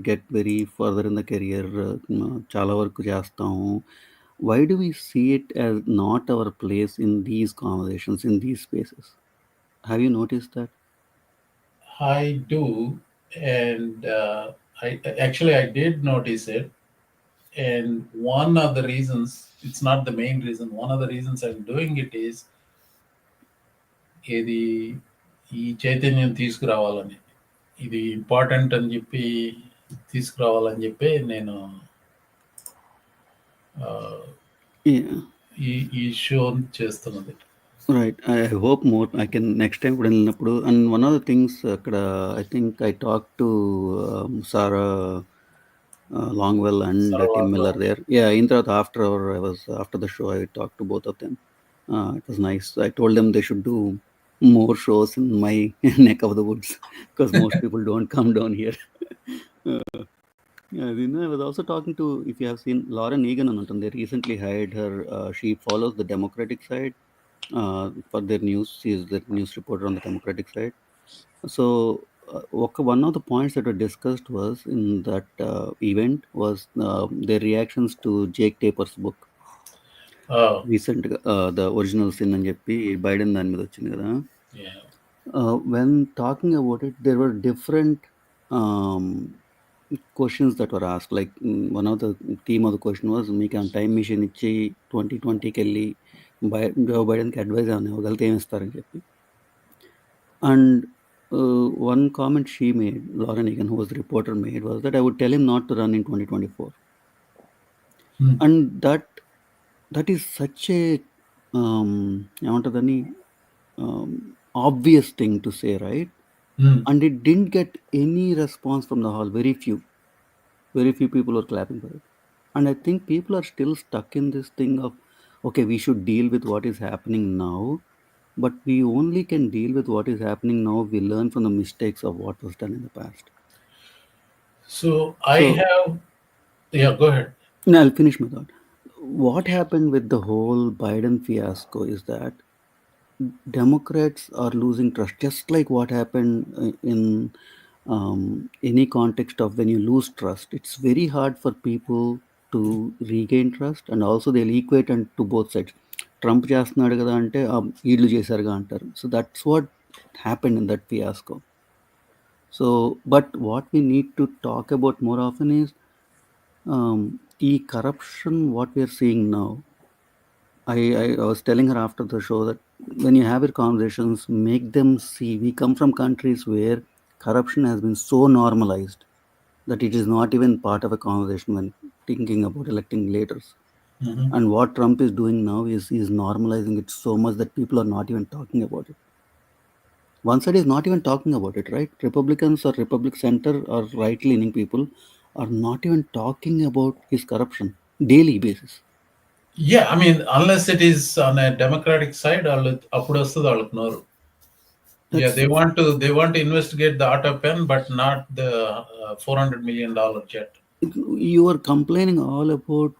get very further in the career, చాలా వరకు చేస్తాము. Why do we see it as not our place in these conversations, in these spaces? Have you noticed that? I do, and I did notice it. And one of the reasons, it's not the main reason, one of the reasons I'm doing it is ఇది ఈ చైతన్యం తీసుకురావాలని, ఇది important అని చెప్పి తీసుకురావాలని చెప్పి నేను ఈ షో చేస్తున్నది. Right, I hope more I can next time కూడా వెళ్ళినప్పుడు. And one of the things అక్కడ I think I talk to Sarah Longwell and Tim Miller there. Yeah, in the after the show, I talked to both of them. It was nice. I told them they should do more shows in my neck of the woods because most people don't come down here. I was also talking to, if you have seen Lauren Egan, they recently hired her. She follows the Democratic side for their news. She is the news reporter on the Democratic side. So one of the points that were discussed was in that event was their reactions to Jake Tapper's book. Recent the original sin అని చెప్పి Biden దాని మీద వచ్చింది కదా. When talking about it, there were different questions that were asked. Like one of the theme of the question was, మీకు time machine ఇచ్చి 2020కి వెళ్ళి జో బైడెన్కి advise అని ఇవ్వగలిగితే ఏమి ఇస్తారని చెప్పి. And one comment she made, Lauren Egan, who was the reporter, made was that I would tell him not to run in 2024. And that is such a obvious thing to say, right? And it didn't get any response from the hall. Very few people were clapping for it. And I think people are still stuck in this thing of, okay, we should deal with what is happening now. but we only can deal with what is happening now. We learn from the mistakes of what was done in the past. So go ahead. No, I'll finish my thought. What happened with the whole Biden fiasco is that Democrats are losing trust, just like what happened in any context of when you lose trust. It's very hard for people to regain trust, and also they'll equate and to both sides. Trump చేస్తున్నాడు కదా అంటే వీళ్ళు చేశారుగా అంటారు. So that's what happened in that fiasco. So, but what we need to talk about more often is the corruption what we are seeing now. I was telling her after the show that when you have your conversations, make them see we come from countries where corruption has been so normalized that it is not even part of a conversation when thinking about electing leaders. Mhm. And what Trump is doing now is normalizing it so much that people are not even talking about it. One side is not even talking about it, right? Republicans or Republic Center or right-leaning people are not even talking about his corruption daily basis. Yeah, I mean, unless it is on a Democratic side, అప్పుడు వస్తుంది వాళ్ళకి నోరు. Yeah, they want to investigate the auto pen, but not the $400 million jet. You are complaining all about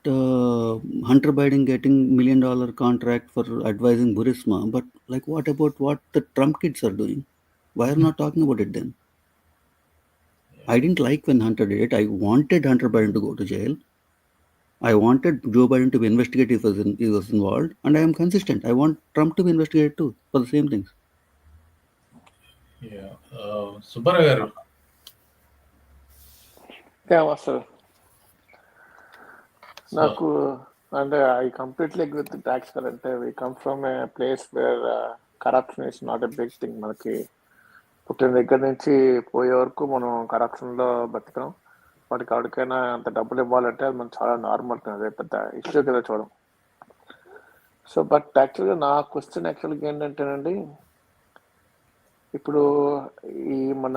Hunter Biden getting $1 million contract for advising Burisma, but like what about what the Trump kids are doing? Why are you not talking about it then? I didn't like when Hunter did it. I wanted Hunter Biden to go to jail. I wanted Joe Biden to be investigated if he was involved, and I am consistent. I want Trump to be investigated too for the same things. Yeah, Subbarao garu. Master నాకు అంటే I completely agree with Tucker. అంటే we come from a place where corruption is not a big thing. మనకి పుట్టిన దగ్గర నుంచి పోయే వరకు మనం కరప్షన్లో బతికాం. వాటికి ఎవరికైనా అంత డబ్బులు ఇవ్వాలంటే అది మనం చాలా నార్మల్, అదే పెద్ద ఇష్యూ కదా చూడడం. సో బట్ యాక్చువల్గా నా క్వశ్చన్ యాక్చువల్గా ఏంటంటేనండి, ఇప్పుడు ఈ మన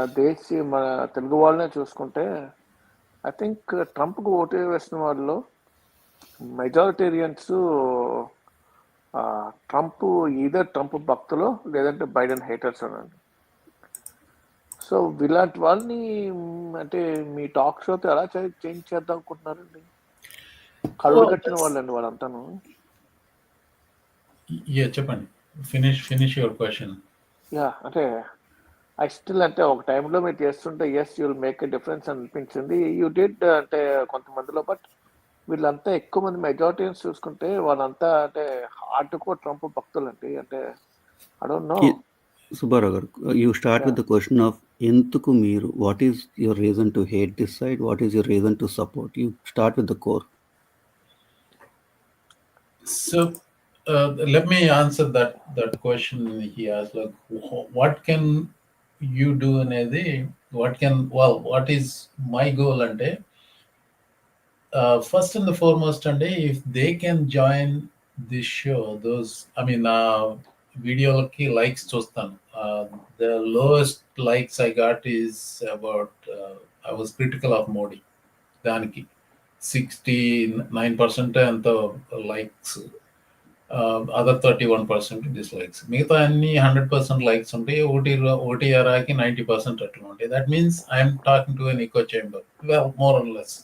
తెలుగు వాళ్ళనే చూసుకుంటే ఐ థింక్ ట్రంప్కు ఓటు వేసిన వాళ్ళు మెజారిటేరియన్స్ ట్రంప్ భక్తులు లేదంటే బైడెన్ హేటర్స్ అనండి. సో ఇలాంటి వాళ్ళని అంటే మీ టాక్ షోతో ఎలా చేంజ్ చేద్దాం అనుకుంటున్నారండి? కళ్ళు కట్టిన వాళ్ళండి వాళ్ళంతాను. చెప్పండి, ఫినిష్ యువర్ క్వశ్చన్. అంటే ఐ స్టిల్ అంటే ఒక టైంలో మీరు చేస్తుంటే yes you will make a difference అనిపించింది. యూ డిడ్ అంటే కొంతమందిలో, బట్ వీళ్ళంతా ఎక్కువ మంది మెజారిటీస్ చూసుకుంటే వాళ్ళంతా అంటే హార్డ్ కోర్ ట్రంప్ భక్తులు అండి. అంటే I don't know. Subbarao garu, you start with the question of entuku meeru. What is your reason to hate this side? What is your reason to support? You start with the core. So let me answer that question. He asked, like, what can you do అనేది, what is my goal అంటే, first and the foremost అంటే, if they can join this show, వీడియోలకి likes చూస్తాను. The lowest likes I got is about I was critical of Modi. దానికి 69% ఎంతో likes, other 31% dislikes. మిగతా అన్ని 100% likes ఉంటాయి. ఓటీఆర్ఆకి 90% అట్లా ఉంటాయి. That means I'm talking to an echo chamber, more or less.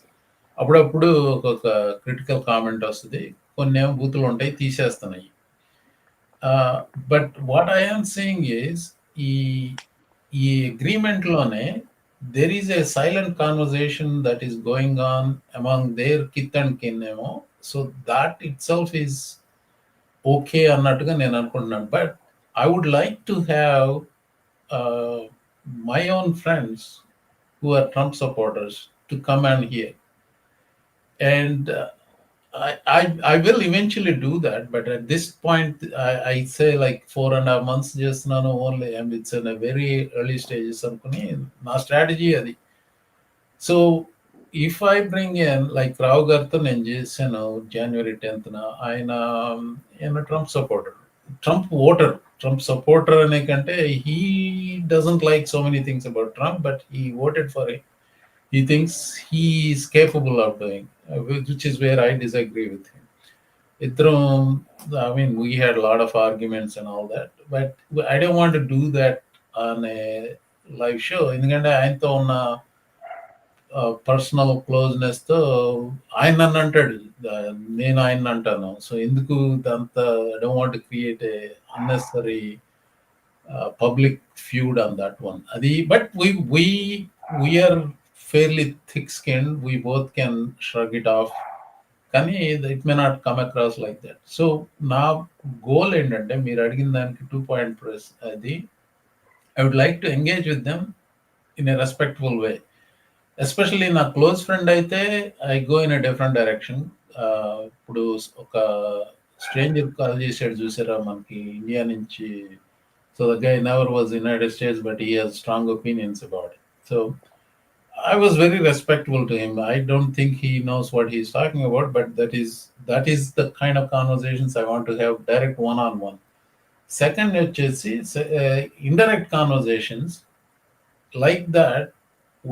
అప్పుడప్పుడు ఒక క్రిటికల్ కామెంట్ వస్తుంది, కొన్ని ఏమో బూతులు ఉంటాయి, తీసేస్తున్నాయి. But what I'm saying is, ఈ అగ్రిమెంట్లోనే there is a silent conversation that is going on among their kith and kin ఏమో. So that itself is okay అన్నట్టుగా నేను అనుకుంటున్నాను. But I would like to have my own friends who are Trump supporters to come and hear. And I will eventually do that, but at this point, I say like 4.5 months just now only, and it's in a very early stages. My strategy adi. So if I bring in like Rao Garthan and January 10th, I'm a Trump supporter, Trump voter, Trump supporter, and he doesn't like so many things about Trump, but he voted for it. He thinks he is capable of doing, which is where I disagree with him. I mean, we had a lot of arguments and all that, but I don't want to do that on a live show. ఎందుకంటే ఆయనతో ఉన్న personal closeness తో ఆయన నన్ను అంటాడు, నేను ఆయన అంటాను. సో ఎందుకు అంత I don't want to create a unnecessary public feud on that one. అది but we are fairly thick skinned, we both can shrug it off, కానీ it may not come across like that. So నా goal ఏంటంటే మీరు అడిగిన దానికి 2 point press అది, I would like to engage with them in a respectful way. Especially నా close friend అయితే I go in a different direction. ఇప్పుడు ఒక స్ట్రేంజర్ కాల్ చేశాడు చూసారా మనకి ఇండియా నుంచి. So the guy never was United States but he has strong opinions about it. So I was very respectful to him. I don't think he knows what he's talking about, but that is the kind of conversations I want to have, direct one-on-one. Second, indirect conversations like that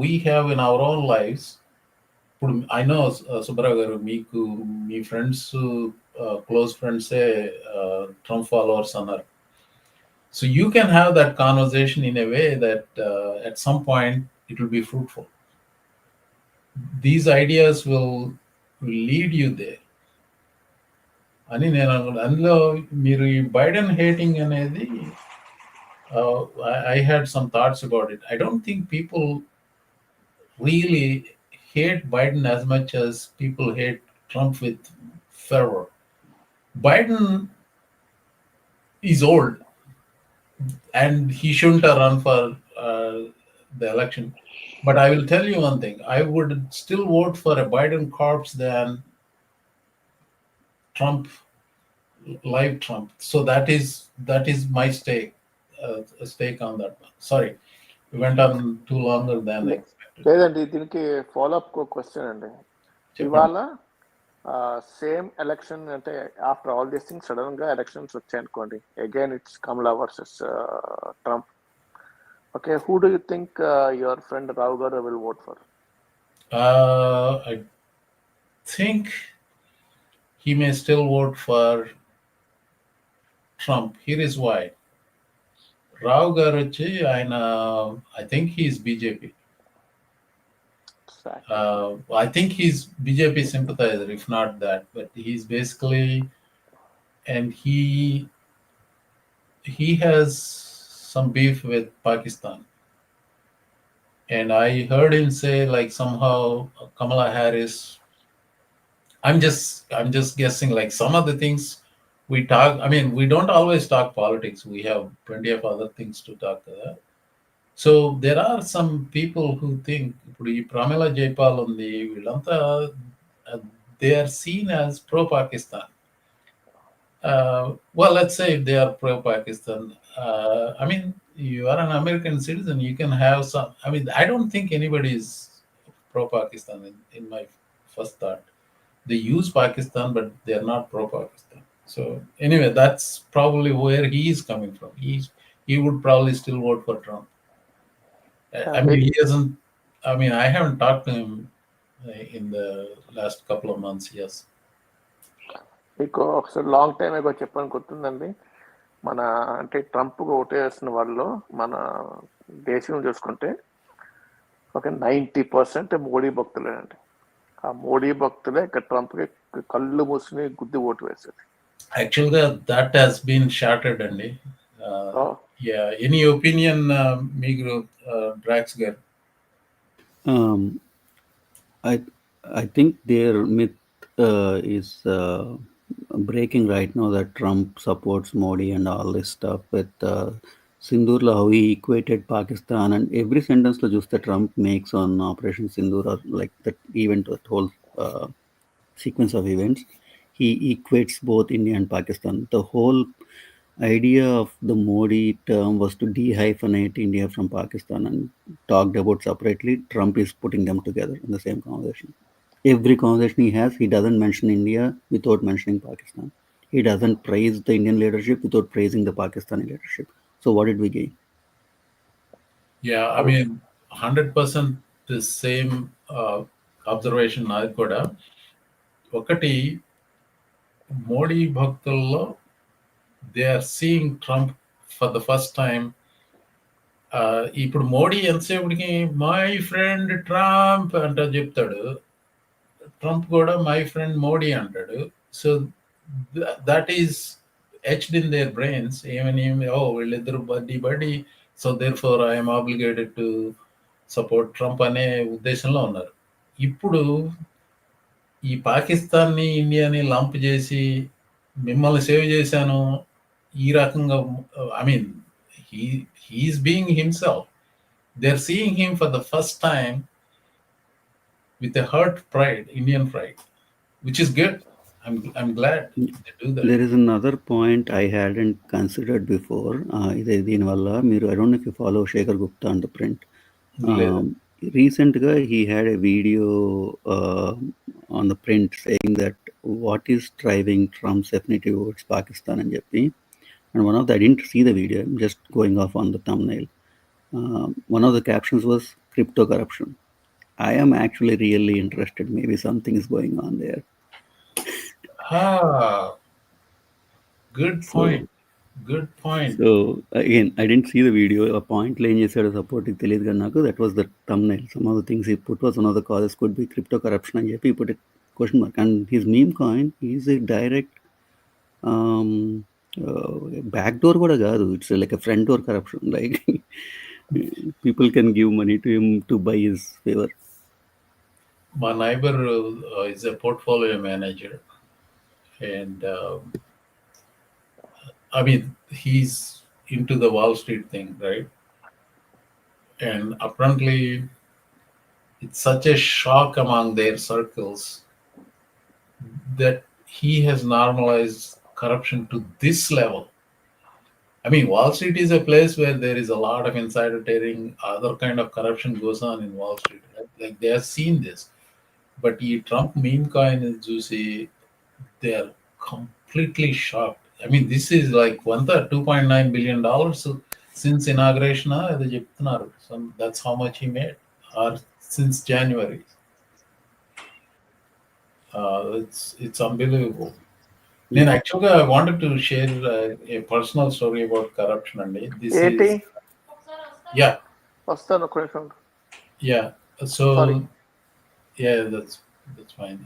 we have in our own lives. I know Subhara garu, meeku me friends, close friends say Trump followers annaru. So you can have that conversation in a way that at some point it will be fruitful. These ideas will lead you there అని నేను అందులో మీరు ఈ Biden hating అనేది I had some thoughts about it. I don't think people really hate Biden as much as people hate Trump with fervor. Biden is old and he shouldn't have run for the election. But I will tell you one thing, I would still vote for a Biden corpse than Trump, live Trump. So that is my stake on that one. Sorry, we went on too longer than expected. లేదండి, దీనికి follow up question అండి. ఇవాళ same election అంటే after all these things sudden గా elections వచ్చాయి అనుకోండి, again it's Kamala versus Trump. Okay, who do you think your friend Rao Garu will vote for? I think he may still vote for Trump. Here is why. Rao Garu, I think he's BJP. I think he's BJP sympathizer, if not that. But he's basically, and he has some beef with Pakistan. And I heard him say like somehow Kamala Harris, I'm just guessing, like some of the things we talk, I mean, we don't always talk politics. We have plenty of other things to talk about. So there are some people who think Pramila Jayapal on the Vilanta, they are seen as pro-Pakistan. Well, let's say if they are pro-Pakistan, I mean, you are an American citizen, you can have some, I mean, I don't think anybody is pro-Pakistan in my first thought. They use Pakistan, but they are not pro-Pakistan. So anyway, that's probably where he is coming from. He would probably still vote for Trump. I mean, he hasn't, I mean, I haven't talked to him in the last couple of months, yes. మీకు ఒకసారి long time ఏగో చెప్పని గుర్తుందండి, మన అంటే Trump ఓటేసిన వాళ్ళు మన దేశం చూసుకుంటే ఒక 90% మోడీ భక్తులేనండి. ఆ మోడీ భక్తులే ఇక్కడ ట్రంప్కి కళ్ళు మూసుని గుద్ది ఓటు వేసేది. Actually, that has been shattered, అండి. Yeah, any opinion, Migro, Drax garu? I think their myth is breaking right now, that Trump supports Modi and all this stuff with Sindoor, how he equated Pakistan, and every sentence lo juste Trump makes on Operation Sindoor, or like that event, that whole sequence of events, he equates both India and Pakistan. The whole idea of the Modi term was to dehyphenate India from Pakistan and talked about separately. Trump is putting them together in the same conversation. Every conversation he has, he doesn't mention India without mentioning Pakistan. He doesn't praise the Indian leadership without praising the Pakistani leadership. So what did we gain? Yeah, I mean, 100% the same observation నాది కూడా. ఒకటి, మోడీ భక్తుల్లో they are seeing Trump for the first time. ఇప్పుడు మోడీ ఎంతసేపటికి my friend Trump అంటూ చెప్తాడు, Trump కూడా my friend Modi అంటాడు. So that is etched in their brains. ఏమని, ఓ వీళ్ళిద్దరు buddy buddy, so therefore I'm obligated to support Trump అనే ఉద్దేశంలో ఉన్నారు. ఇప్పుడు ఈ పాకిస్తాన్ని ఇండియాని లంప్ చేసి మిమ్మల్ని సేవ్ చేశాను ఈ రకంగా, I mean he's being himself. They are seeing him for the first time with a hurt pride, Indian pride, which is good. I'm glad they do that. There is another point I hadn't considered before. దీనివల్ల మీరు, I don't know if you follow Shekhar Gupta on the print. Recently he had a video on the print saying that what is driving Trump's affinity towards Pakistan and చెప్పి, and one of the, I didn't see the video, I'm just going off on the thumbnail. One of the captions was crypto corruption. I am actually really interested. Maybe something is going on there. Good point. Good point. So again, I didn't see the video. A point line చేసాడు support తెలియదు కానీ నాకు, that was the thumbnail. Some of the things he put was one of the causes could be crypto corruption అని చెప్పి he put a question mark. And his meme coin is a direct backdoor కూడా కాదు, it's like a front door corruption. Like people can give money to him to buy his favor. My neighbor is a portfolio manager, and I mean, he's into the Wall Street thing, right? And apparently it's such a shock among their circles that he has normalized corruption to this level. I mean, Wall Street is a place where there is a lot of insider trading, other kind of corruption goes on in Wall Street, right? Like they have seen this. But the Trump meme coin is juicy. They are completely shocked. I mean, this is like $2.9 billion since inauguration. So that's how much he made, or since January. It's unbelievable. Then actually, I wanted to share a personal story about corruption. And this is, yeah. Yeah. So, Sorry. yeah, that's fine.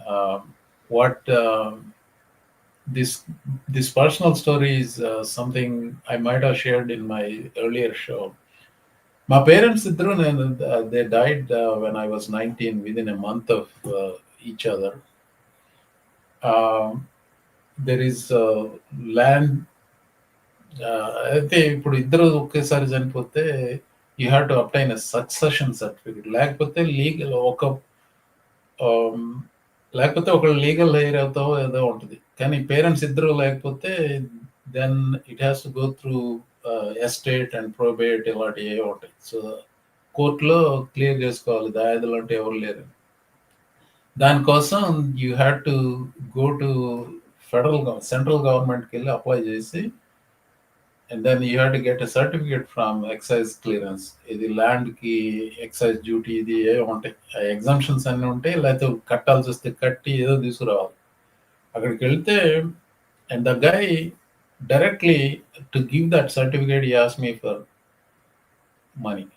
This personal story is something I might have shared in my earlier show. My parents, they died when I was 19, within a month of each other. There is land. అయితే ఇప్పుడు ఇద్దరు ఒకేసారి చనిపోతే you have to obtain a succession certificate. లేకపోతే ఒకళ్ళు legal heir అవుతావో ఏదో ఉంటుంది. కానీ పేరెంట్స్ ఇద్దరు లేకపోతే then it has to go through estate and probate, ఇలాంటివి ఏ ఉంటాయి. సో కోర్టులో క్లియర్ చేసుకోవాలి, దాయాదులు అంటే ఎవరు లేరు. దానికోసం you have to go to central గవర్నమెంట్కి వెళ్ళి అప్లై చేసి, and then you have to get a certificate from excise clearance. ఇది ల్యాండ్కి ఎక్సైజ్ డ్యూటీ, ఇది ఏవో ఉంటాయి, ఎగ్జామ్షన్స్ అన్నీ ఉంటాయి. లేకపోతే కట్టాల్సి వస్తే కట్టి ఏదో తీసుకురావాలి. అక్కడికి వెళ్తే, and the guy directly to give that certificate he asked me for money,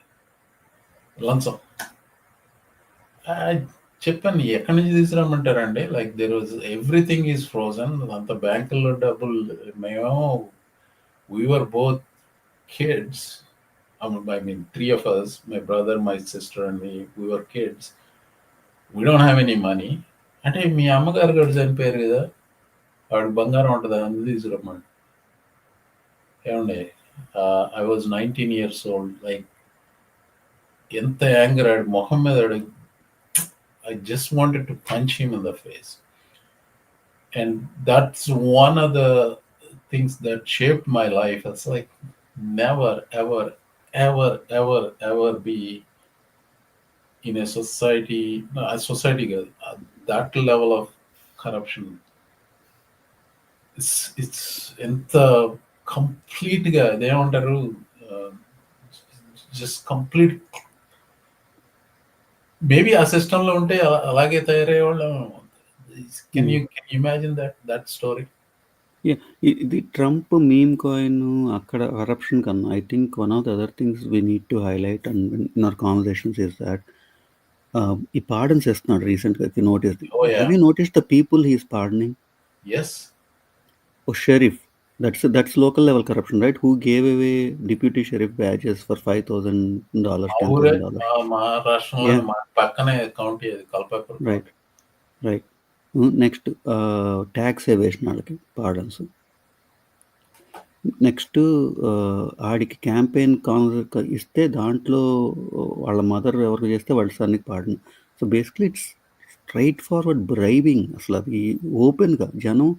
లంచం. చెప్పాను, ఎక్కడి నుంచి తీసుకురామంటారండి, like there was everything is frozen. అంత బ్యాంకుల్లో డబ్బులు, మేము we were both kids. I mean, three of us, my brother, my sister, and me, we were kids. We don't have any money. అంటే మీ అమ్మగారు కూడా చనిపోయారు కదా, వాడికి బంగారం ఉంటుందా అని తీసుకురమ్మండి. ఏమండి, I was 19 years old. Like ఎంత యాంగర్, ఆడి మొహం మీద I just wanted to punch him in the face. And that's one of the things that shaped my life. It's like never, ever, ever, ever, ever be in a society, that level of corruption. It's ఎంత కంప్లీట్గా అదేమంటారు, just complete. Maybe ఆ సిస్టంలో ఉంటే అలాగే తయారయ్యేవాళ్ళం. Can you imagine that story? Yeah, the Trump meme coin, akkada corruption kanna, I think one of the other things we need to highlight and in our conversations is that he pardons not recently. If you noticed, Oh yeah. have you noticed the people he is pardoning? Yes. Oh, sheriff. That's local level corruption, right? Who gave away deputy sheriff badges for $5,000, మా ఊరే $10,000? మా రాష్ట్రంలోని Yeah, మా పక్కనే county అది Culpeper right, county. right. Next, tax evasion వాళ్ళకి pardons. Next ఆడికి campaign ఇస్తే దాంట్లో వాళ్ళ మదర్ ఎవరికి చేస్తే వాళ్ళ సన్నికి పాడను. So basically it's straightforward bribing. అసలు అది ఓపెన్గా జనం,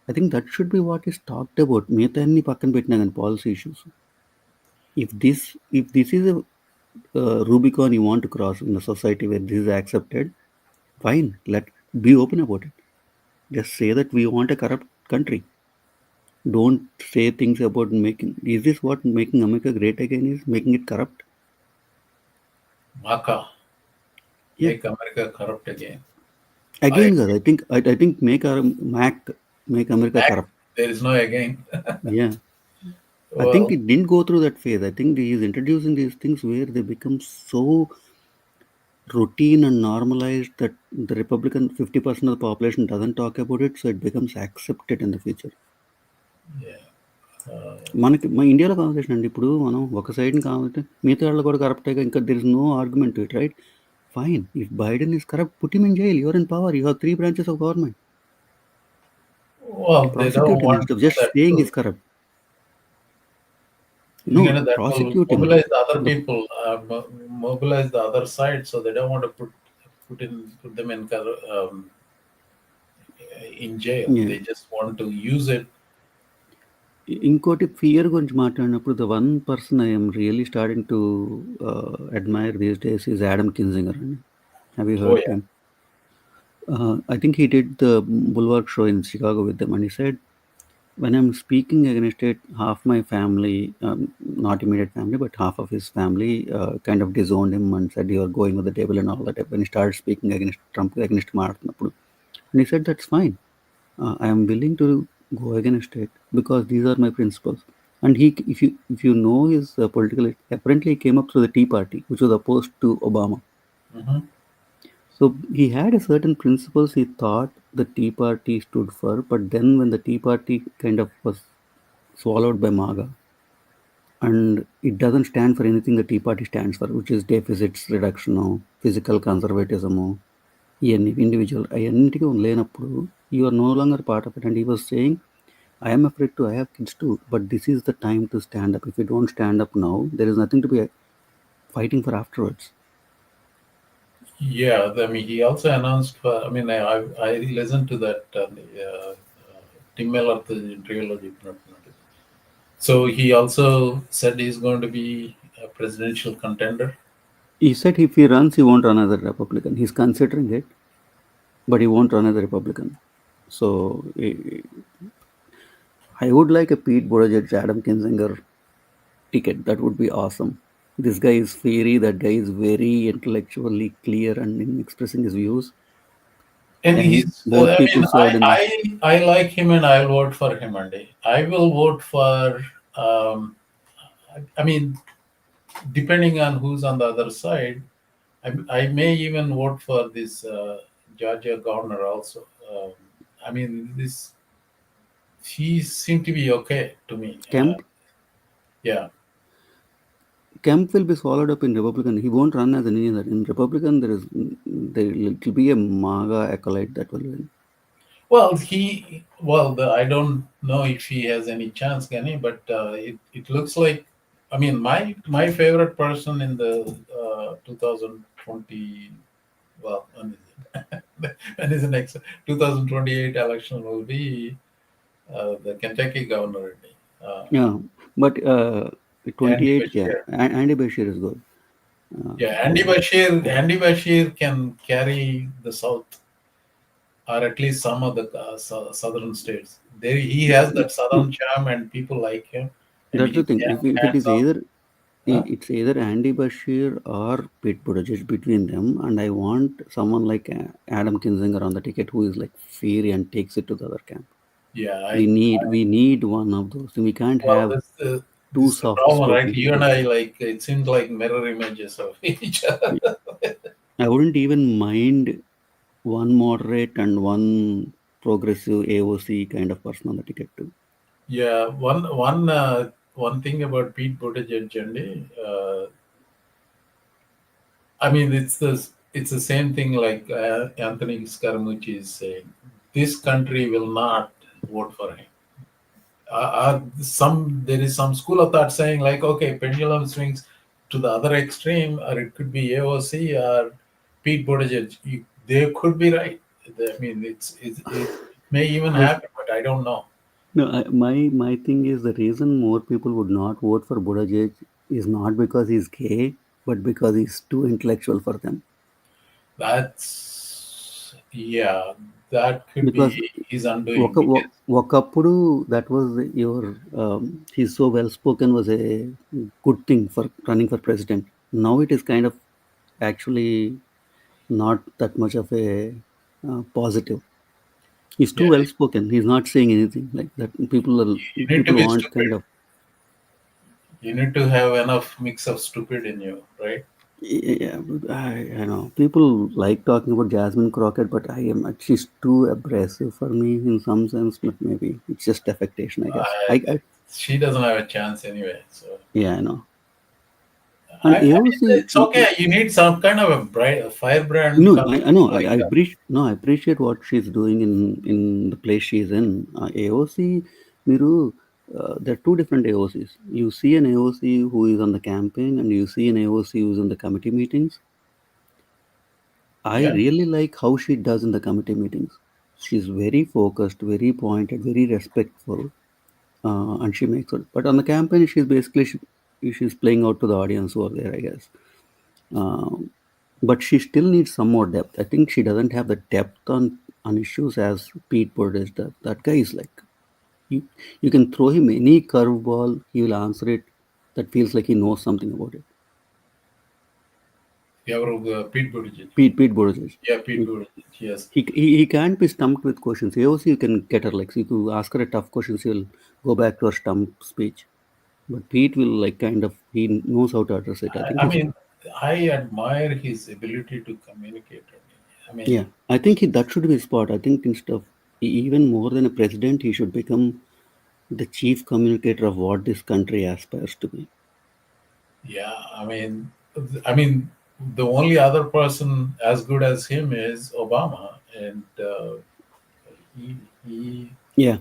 I think that should be what is talked about. మిగతా అన్ని పక్కన పెట్టినా కానీ policy issues. If this is Rubicon you want to cross in the society where this is accepted, fine, let be open about it. Just say that we want a corrupt country. Don't say things about making. Is this what making America great again is? Making it corrupt? మాకా Yeah. Make America corrupt again. Again, guys, I think make America corrupt. There is no again. Yeah. I think it didn't go through that phase. I think he is introducing these things where they become so routine and normalized that the Republican 50% of the population doesn't talk about it, so it becomes accepted in the future. Yeah. మనకి మా ఇండియాలో conversation అండి. ఇప్పుడు మనం ఒక సైడ్ని కావాలంటే మిగతా వాళ్ళు కూడా కరప్ట్గా, ఇంకా there is no argument to it, right? Fine, if Biden is corrupt, put him in jail. Your in power, you have 3 branches of government. Well, they don't Prosecute him want instead to of do just that saying too. he's corrupt. No, ఎందుకంటే that will prosecute him. mobilize the other people, mobilize the other side, so they don't want to put them in jail. Yeah. They just want to use it. ఇంకోటి fear గురించి మాట్లాడినప్పుడు the one person I'm really starting to admire these days is Adam Kinzinger అండి. Have you heard him? I think he did the Bulwark show in Chicago with them, and he said, when I'm speaking against it, half my family, not immediate family, but half of his family kind of disowned him and said, you are going with the devil and all that. When he started speaking against Trump, against Mahatma, and he said, that's fine. I am willing to go against it because these are my principles. And if you know his political, apparently he came up through the Tea Party, which was opposed to Obama. Mm-hmm. So he had a certain principles he thought the Tea Party stood for, but then when the Tea Party kind of was swallowed by MAGA, and it doesn't stand for anything the Tea Party stands for, which is deficits reduction, physical conservatism, individual, you are no longer part of it. And he was saying, I am afraid to, I have kids too, but this is the time to stand up. If you don't stand up now, there is nothing to be fighting for afterwards. Yeah, I mean, he also announced. I listened to that Tim Miller interview. So he also said he's going to be a presidential contender. He said if he runs, he won't run as a Republican. He's considering it, but he won't run as a Republican. So I would like a Pete Buttigieg, Adam Kinzinger ticket. That would be awesome. This guy is fiery. That guy is very intellectually clear and in expressing his views. And he's. Both people served in. I like him, and I'll vote for him. Andy, I will vote for. I mean, depending on who's on the other side, I may even vote for this Georgia governor also. He seemed to be okay to me. Kemp? Yeah. Kemp will be swallowed up in Republican. He won't run as an either. In Republican, there will be a MAGA acolyte that will win. Well, I don't know if he has any chance, Gani, but it looks like. I mean, my favorite person in the 2020. Well, when is the next 2028 election will be the Kentucky governor. Yeah, but 28. Andy Bashir is good. Andy Bashir can carry the South, or at least some of the southern states. He has that southern charm, and people like him. That's the thing. If it is either It's either Andy Bashir or Pete Buttigieg between them, and I want someone like Adam Kinzinger on the ticket who is like fiery and takes it to the other camp. Yeah, We need one of those. We can't well, have this two is the problem, right? soft-spoken You and people. I, like, it seems like mirror images of each other. I wouldn't even mind one moderate and one progressive AOC kind of person on the ticket too. Yeah, one thing about Pete Buttigieg, Andy, I mean, it's the same thing like Anthony Scaramucci is saying. This country will not vote for him. There is some school of thought saying like, okay, pendulum swings to the other extreme, or it could be AOC or Pete Buttigieg. They could be right. I mean, it may even happen, but I don't know. No, my thing is the reason more people would not vote for Buttigieg is not because he's gay, but because he's too intellectual for them. That could Because be his undoing. ఒకప్పుడు that was your he's so well spoken was a good thing for running for president. Now it is kind of actually not that much of a positive. He's too Yeah, well spoken. He's not saying anything like that. you need to People be want stupid. kind of. You need to have enough mix of stupid in you, right? Yeah, I know people like talking about Jasmine Crockett, but she's too abrasive for me in some sense. But maybe it's just affectation, I guess. She doesn't have a chance anyway. So Yeah, I know. And AOC, it's okay. You need some kind of a firebrand. no, color I know. like I that. appreciate. No, I appreciate what she's doing in the place she's in. AOC, Miru, there are two different AOCs. You see an AOC who is on the campaign, and you see an AOC who's in the committee meetings. I Yeah. really like how she does in the committee meetings. She's very focused, very pointed, very respectful, and she makes it. But on the campaign, she's playing out to the audience who are there, I guess. Um, but she still needs some more depth. I think she doesn't have the depth on issues as Pete Buttigieg does. That guy is like you. You can throw him any curveball, he will answer it. That feels like he knows something about it. Pete Buttigieg. Pete Buttigieg. Yeah, Pete Buttigieg. Yes. He can't be stumped with questions. AOC you can get her like, so if you ask her a tough question, she'll go back to her stump speech. But Pete will like kind of he knows how to address it. I think I mean, I admire his ability to communicate. I mean, yeah, I think that should be his spot. I think instead of even more than a president, he should become the chief communicator of what this country aspires to be. yeah. I mean, the only other person as good as him is Obama, and he. Yeah,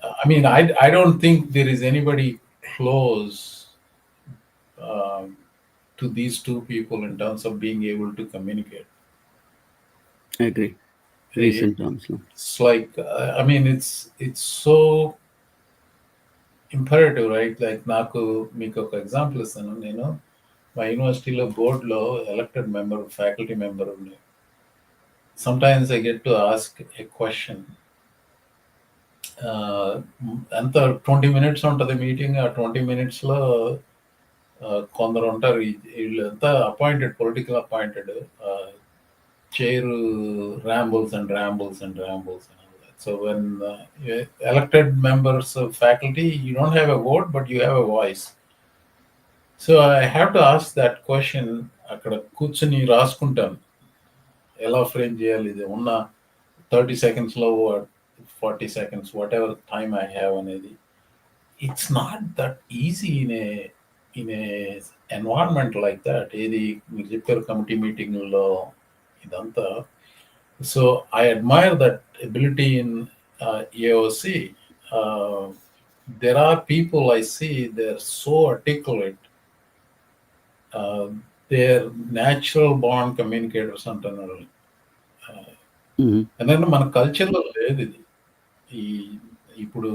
I mean, I don't think there is anybody close um, to these two people in terms of being able to communicate. I agree. Recent terms, no? It's like I mean, it's so imperative, right? Like నాకు మీకు ఒక example ఇస్తాను. నేను మా యూనివర్సిటీలో బోర్డులో elected member faculty member ఉంది. Sometimes I get to ask a question. ఎంత 20 minutes ఉంటుంది మీటింగ్. ఆ 20 minutesలో కొందరు ఉంటారు, వీళ్ళంతా appointed, political appointed. Chair rambles and rambles and rambles and all that. So when elected members of faculty, you don't have a vote, but you have a voice. So I have to ask that question. అక్కడ కూర్చొని రాసుకుంటాను ఎలా frame చేయాలి, ఇది ఉన్న 30 secondsలో 40 seconds, whatever time I have అనేది. It's not that easy in a environment like that. ఏది మీరు చెప్పారు కమిటీ మీటింగ్లో ఇదంతా. So I admire that ability in AOC. There are people I see, they're so articulate. They're natural born communicators అంటున్నారు. And then మన కల్చర్లో లేదు ఇది. ఇప్పుడు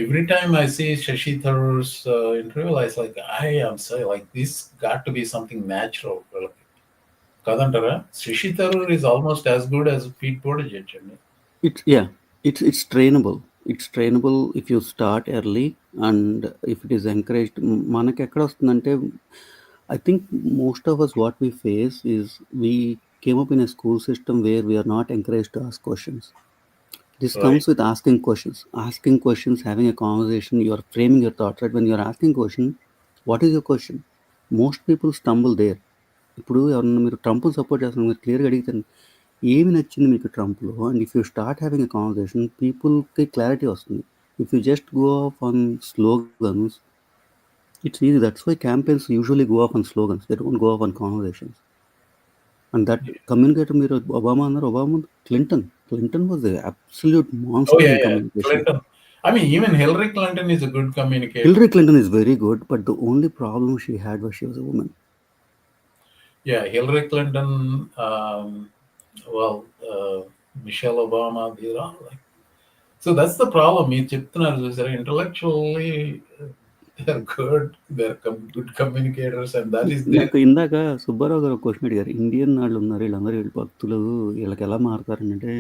every time I see Shashi Tharoor's interview, I was like, I am saying like this got to be something natural. కాదంటారా? Shashi Tharoor is almost as good as Pete Buttigieg. It's trainable. It's trainable if you start early and if it is encouraged. మనకి ఎక్కడ వస్తుందంటే, I think most of us what we face is we came up in a school system where we are not encouraged to ask questions. This Right. comes with asking questions, having a conversation. You are framing your thoughts, right? When you are asking question, what is your question? Most people stumble there. ఇప్పుడు ఎవరన్నా మీరు Trump support చేస్తున్నారు, మీరు క్లియర్గా అడిగితే ఏమి నచ్చింది మీకు ట్రంప్లో, and if you start having a conversation పీపుల్కి క్లారిటీ వస్తుంది. If you just go off on slogans, it's easy. That's why campaigns usually go off on slogans, they don't go off on conversations. And that communicator, మీరు Obama అన్నారు, Clinton was the absolute Oh monster yeah, in yeah. Communication. Clinton. I mean, even Hillary Clinton is a good communicator. Hillary Clinton is very good, but the only problem she had was she was a woman. Yeah, Hillary Clinton. Well, Michelle Obama. These are like. So that's the problem. మీరు చెప్తున్నారు చూసారా, intellectually they're good. They're good communicators, and that is their. నాకు ఇందాక సుబ్బారావు గారు ఒక question అడిగారు, Indian వాళ్ళు ఉన్నారు వీళ్ళందరూ వీళ్ళ భక్తులు, వీళ్ళకి ఎలా మారుతారంటే,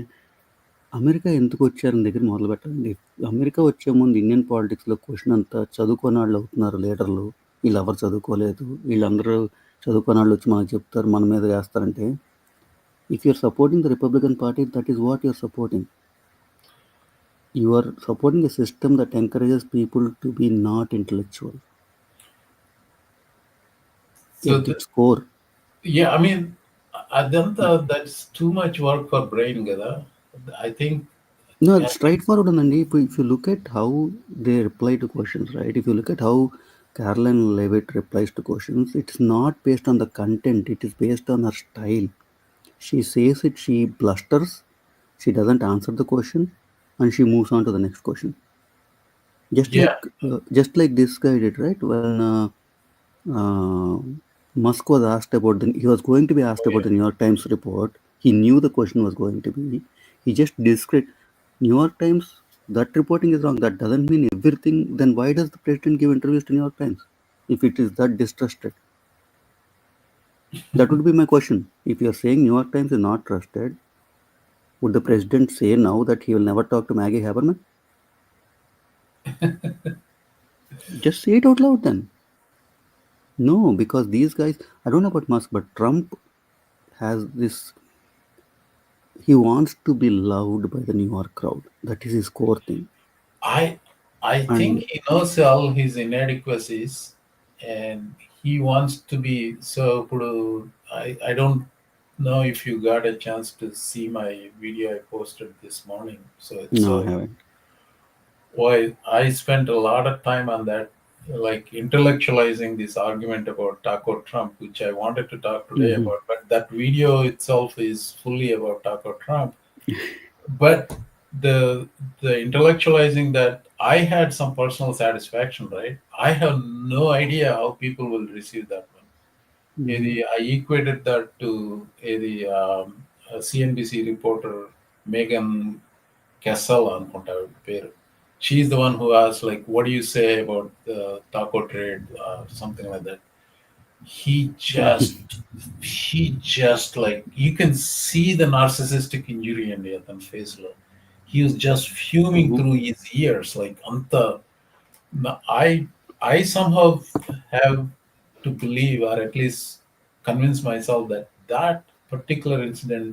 అమెరికా ఎందుకు వచ్చారని దగ్గర మొదలు పెట్టండి. అమెరికా వచ్చే ముందు ఇండియన్ పాలిటిక్స్లో క్వశ్చన్ అంతా చదువుకున్న వాళ్ళు అవుతున్నారు లీడర్లు, వీళ్ళు ఎవరు చదువుకోలేదు, వీళ్ళందరూ చదువుకున్న వాళ్ళు వచ్చి మనకు చెప్తారు, మన మీద వేస్తారంటే, if you're supporting the Republican party, that is what you're supporting. You are supporting a system that encourages people to be not intellectual So at its core. yeah, I mean, అదంతా that's too much work for brain కదా. I think. No, it's straightforward. And if you look at how they reply to questions, right? If you look at how Caroline Levitt replies to questions, it's not based on the content, it is based on her style. She says it, she blusters, she doesn't answer the question, and she moves on to the next question. Yeah. Just like this guy did, right? When uh, Musk was asked about he was going to be asked about the New York Times report. He knew the question was going to be. He just discredit New York Times. That reporting is wrong. That doesn't mean everything. Then why does the president give interviews to New York Times if it is that distrusted? That would be my question. If you are saying New York Times is not trusted, would the president say now that he will never talk to Maggie Haberman? Just say it out loud then. No, because these guys, I don't know about Musk, but Trump has this, he wants to be loved by the New York crowd. That is his core thing. I think And he knows all his inadequacies, and he wants to be so. I don't know if you got a chance to see my video I posted this morning. So it's no, I haven't. why I spent a lot of time on that, like intellectualizing this argument about Taco Trump, which I wanted to talk today Mhm. about. But that video itself is fully about Taco Trump. But the intellectualizing that, I had some personal satisfaction, right? I have no idea how people will receive that one. I equated that to a CNBC reporter, Megan Cassell అనుకుంటా పేరు. She's the one who asked, like, what do you say about the taco trade, something like that. He just, like, you can see the narcissistic injury in the other face. He was just fuming through his ears, like, anta. I somehow have to believe, or at least convince myself, that that particular incident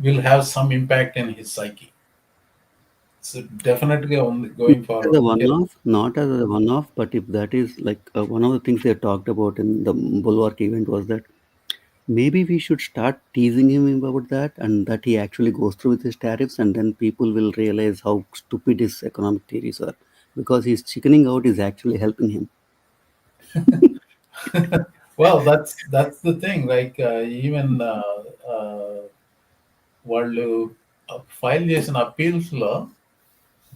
will have some impact in his psyche. So definitely going As forward. a one-off, not as a one-off, but if that is like one of the things they talked about in the Bulwark event was that maybe we should start teasing him about that, and that he actually goes through with his tariffs, and then people will realize how stupid his economic theories are, because his chickening out is actually helping him. Well, that's the thing. Like, even వాళ్ళు file చేసిన appeals లో,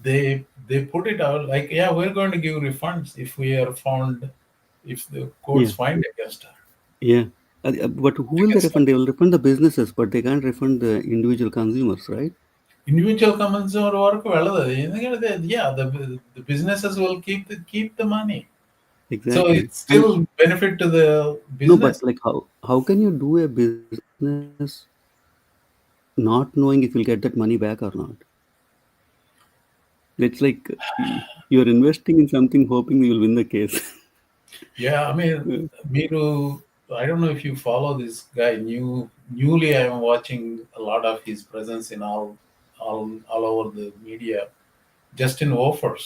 they put it out like, yeah, we're going to give refunds if we are found, if the courts Yeah. find against her. Yeah. But who will they refund? They will refund the businesses, but they can't refund the individual consumers, right? Individual consumer వరకు వెళ్ళదు అది. ఎందుకంటే yeah, the businesses will keep the money. So Exactly. it's still benefit to the No, business. but like how can you do a business not knowing if you'll get that money back or not? It's like you're investing in something hoping you'll win the case. Yeah, I mean, Miru, I don't know if you follow this guy. Newly, I am watching a lot of his presence in all over the media. Justin Wolfers,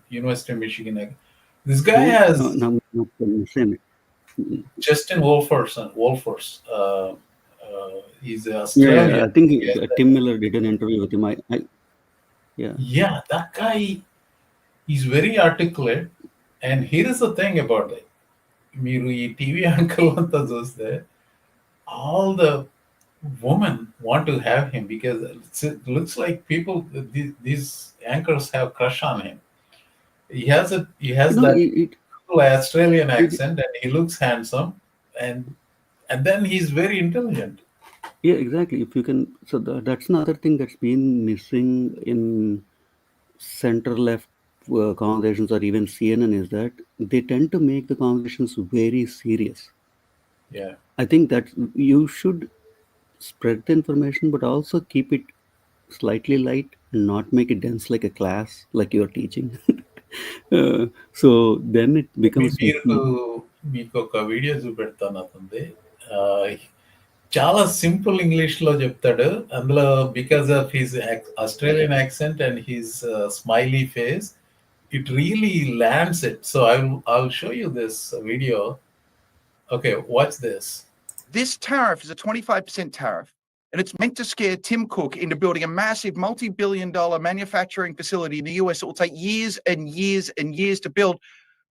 University of Michigan. This guy Who? has No, same. Justin Wolfers. He's Yeah, Australian. I think Yes. Tim Miller did an interview with him. Yeah. Yeah, that guy is very articulate. And here is the thing about it. మీరు ఈ TV anchor అంతా చూస్తే all the women want to have him because it looks like these anchors have crush on him. He has No, that it cool Australian it accent and he looks handsome and then he's very intelligent. yeah, exactly. If you can, so that's another thing that's been missing in center left conversations or even CNN is that they tend to make the conversations very serious. Yeah. I think that you should spread the information, but also keep it slightly light and not make it dense like a class, like you're teaching. So then it becomes మీకు ఒక video చూపెడతాను అతనిది. చాలా simple English లో చెప్తాడు. అందులో because of his Australian accent and his smiley face it really lands it. So I'll show you this video. Okay, watch this. This tariff is a 25% tariff, and it's meant to scare Tim Cook into building a massive multi-billion-dollar manufacturing facility in the US that will take years and years and years to build.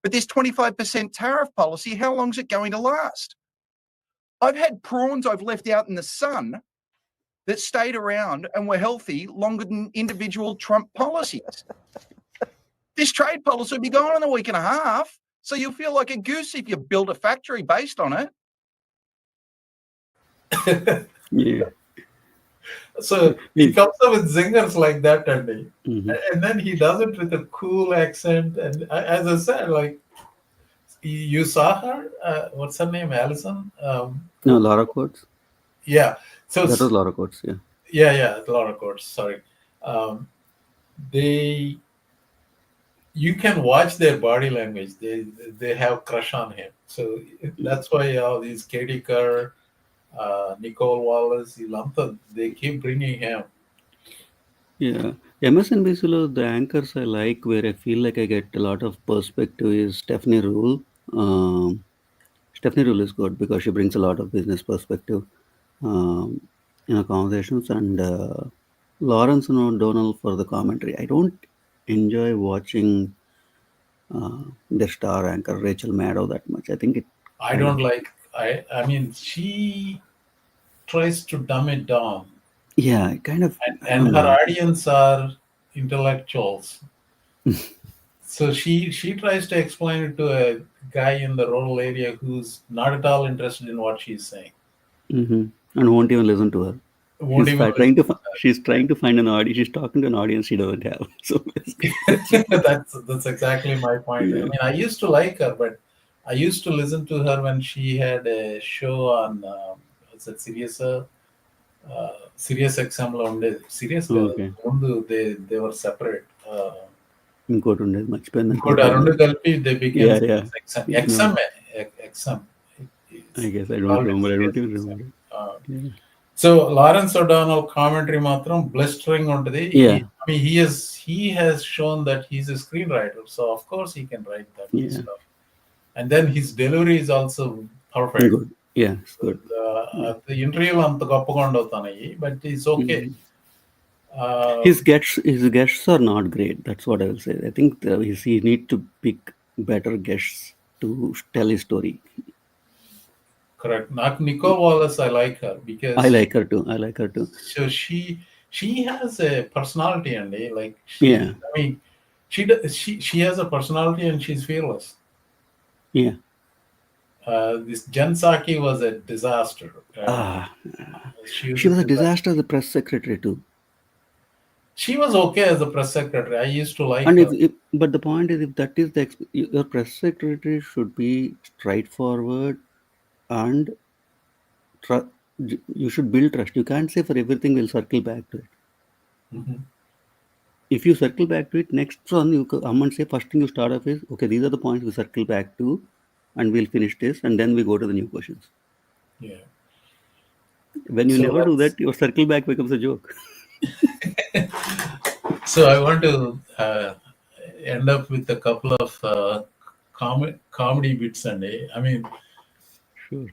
But this 25% tariff policy, how long is it going to last? I've had prawns I've left out in the sun that stayed around and were healthy longer than individual Trump policies. This trade policy will be gone in a week and a half, so you'll feel like a goose if you build a factory based on it. yeah. So he comes up with zingers like that, Mhm. and then he does it with a cool accent. And as I said, like you saw her, what's her name, Allison? No, Laura Coates. Yeah. So That was Laura Coates. Yeah. yeah, Laura Coates. Sorry. You can watch their body language. They have crush on him. So that's why all these Katie Kerr, Nicole Wallace, they keep bringing him. Yeah. MSNBCలో the anchors I like where I feel like I get a lot of perspective is Stephanie Rule. Stephanie Rule is good because she brings a lot of business perspective in our conversations, and Lawrence and O'Donnell for the commentary. I don't enjoy watching the star anchor Rachel Maddow that much. I think it. I don't like. I mean, she tries to dumb it down. Yeah, kind of. And her audience are intellectuals. So she tries to explain it to a guy in the rural area who's not at all interested in what she's saying. Mm-hmm. And won't even listen to her. She's trying to find an audience. She's talking to an audience she doesn't have. So that's exactly my point. Yeah. I mean, I used to like her, but I used to listen to her when she had a show on what's that, Sirius XM లో ఉండేది. Sirius ముందు they were separate. ఇంకోటి ఉండేది మర్చిపోయింది. ఇంకోటి ఆ రెండు కలిపి they became XM. I guess I don't remember. I don't even remember. So Lawrence O'Donnell commentary matram blistering untadi. Yeah. I mean, he has shown that he's a screenwriter, so of course he can write that stuff. And then his delivery is also perfect. Good. Yeah, it's good. The interview anta goppaga undavutanayi, but it's okay. His guests are not great. That's what I will say. I think he need to pick better guests to tell his story. Correct. Not Nicole Wallace. I like her because I like her too. So she has a personality, and like yeah. I mean, she has a personality and she's fearless. Yeah. This Jen Psaki was a disaster. She was a disaster as a press secretary too. She was okay as a press secretary. I used to like and her. But the point is, if that is your press secretary should be straightforward and you should build trust. You can't say for everything we'll circle back to it. Mm-hmm. if you circle back to it, next one you come and say first thing you start off is, okay, these are the points we circle back to, and we'll finish this, and then we go to the new questions. Yeah. When you So never do let's. that, your circle back becomes a joke. So I want to end up with a couple of comedy bits, and I mean, Sure.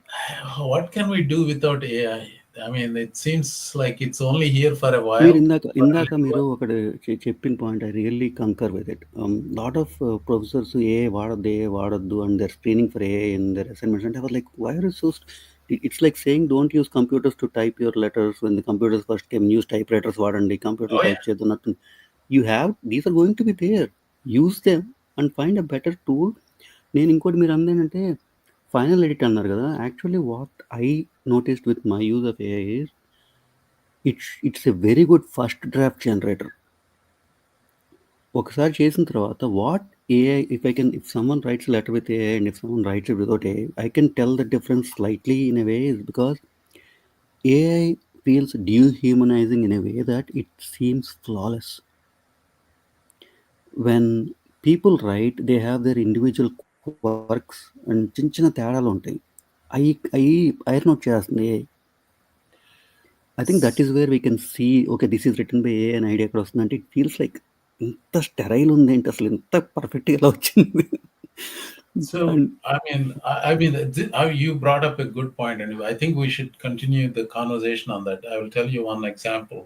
what can we do without AI? I mean, it seems like it's only here for a మీరు while. ఇందాక మీరు ఒకటి చెప్పిన point I really concur with it. Lot of professors వాడొద్దు and their screening for AI in their assignments అంటే like why are so it's like saying don't use computers to type your letters when the computers first came use typewriters వాడండి computer Oh, type చేద్దున్నట్టు you have these are going to be there use them and find a better tool. నేను ఇంకోటి మీరు అందేనంటే final edit అన్నారు కదా, actually what I noticed with my use of AI is it's a very good first draft generator. ఒకసారి చేసిన తర్వాత what AI if someone rights letter with AI and if someone rights it without AI I can tell the difference slightly in a way is because AI feels dehumanizing in a way that it seems flawless. When people write, they have their individual quirks and చిన్న తేడాలు ఉంటాయి. అవి iron out చేస్తుంది AI. I think that is where we can see, okay, this is written by AI and idea ఎక్కడ వస్తుందంటే it feels like ఇంత sterile ఉంది ఏంటి, అసలు ఇంత పర్ఫెక్ట్గా ఎలా వచ్చింది. So I mean, you brought up a good point, and I think we should continue the conversation on that. I will tell you one example.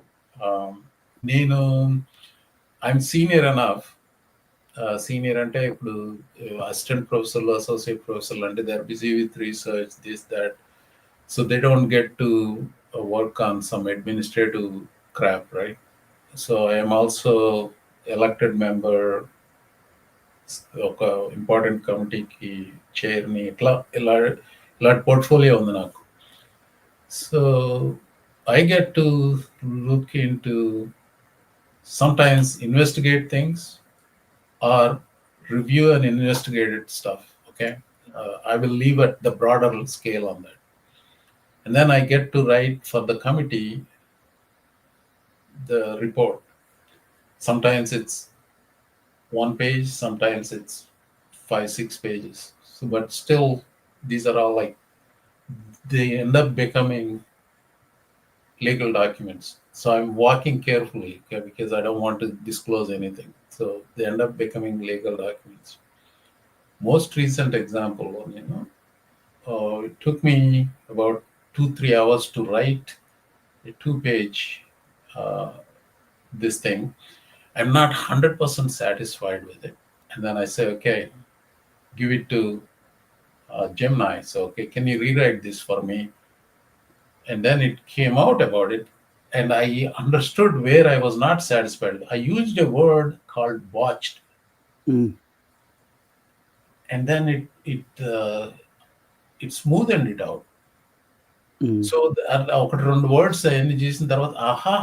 నేను I'm senior enough. Senior అంటే ఇప్పుడు అసిస్టెంట్ ప్రొఫెసర్లు అసోసియేట్ ప్రొఫెసర్లు అంటే they are busy with research this that, so they don't get to work on some administrative crap, right? So I'm also elected member, ఒక important కమిటీకి చైర్ని, ఇలాంటి పోర్ట్ఫోలియో ఉంది నాకు. So I get to look into sometimes investigate things or review and investigated stuff. Okay, I will leave at the broader scale on that, and then I get to write for the committee the report. Sometimes it's 1 page, sometimes it's 5-6 pages. So, but still, these are all like, they end up becoming legal documents. So I'm walking carefully, okay, because I don't want to disclose anything. So they end up becoming legal documents. Most recent example, it took me about 2-3 hours to write a 2-page this thing. I'm not 100% satisfied with it. And then I say, okay, give it to Gemini. So, okay, can you rewrite this for me? And then it came out about it, and I understood where I was not satisfied. I used a word called botched, and then it smoothened it out. So ఒకటి రెండు words అన్ని చేసిన తర్వాత, aha,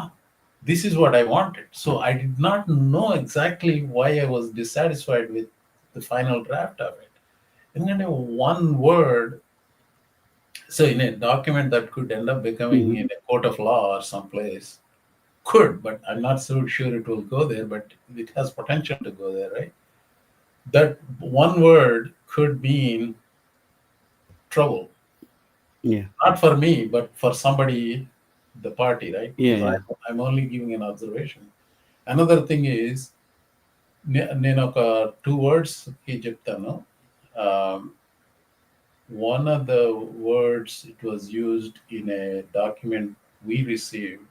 this is what I wanted. So I did not know exactly why I was dissatisfied with the final draft of it. And then one word, so in a document that could end up becoming in a court of law or someplace, could, but I'm not so sure it will go there, but it has potential to go there, right? That one word could mean trouble. Yeah. Not for me, but for somebody, the party, right? Yeah. I'm only giving an observation. Another thing is, నేను ఒక 2 words కి చెప్తాను. One of the words it was used in a document we received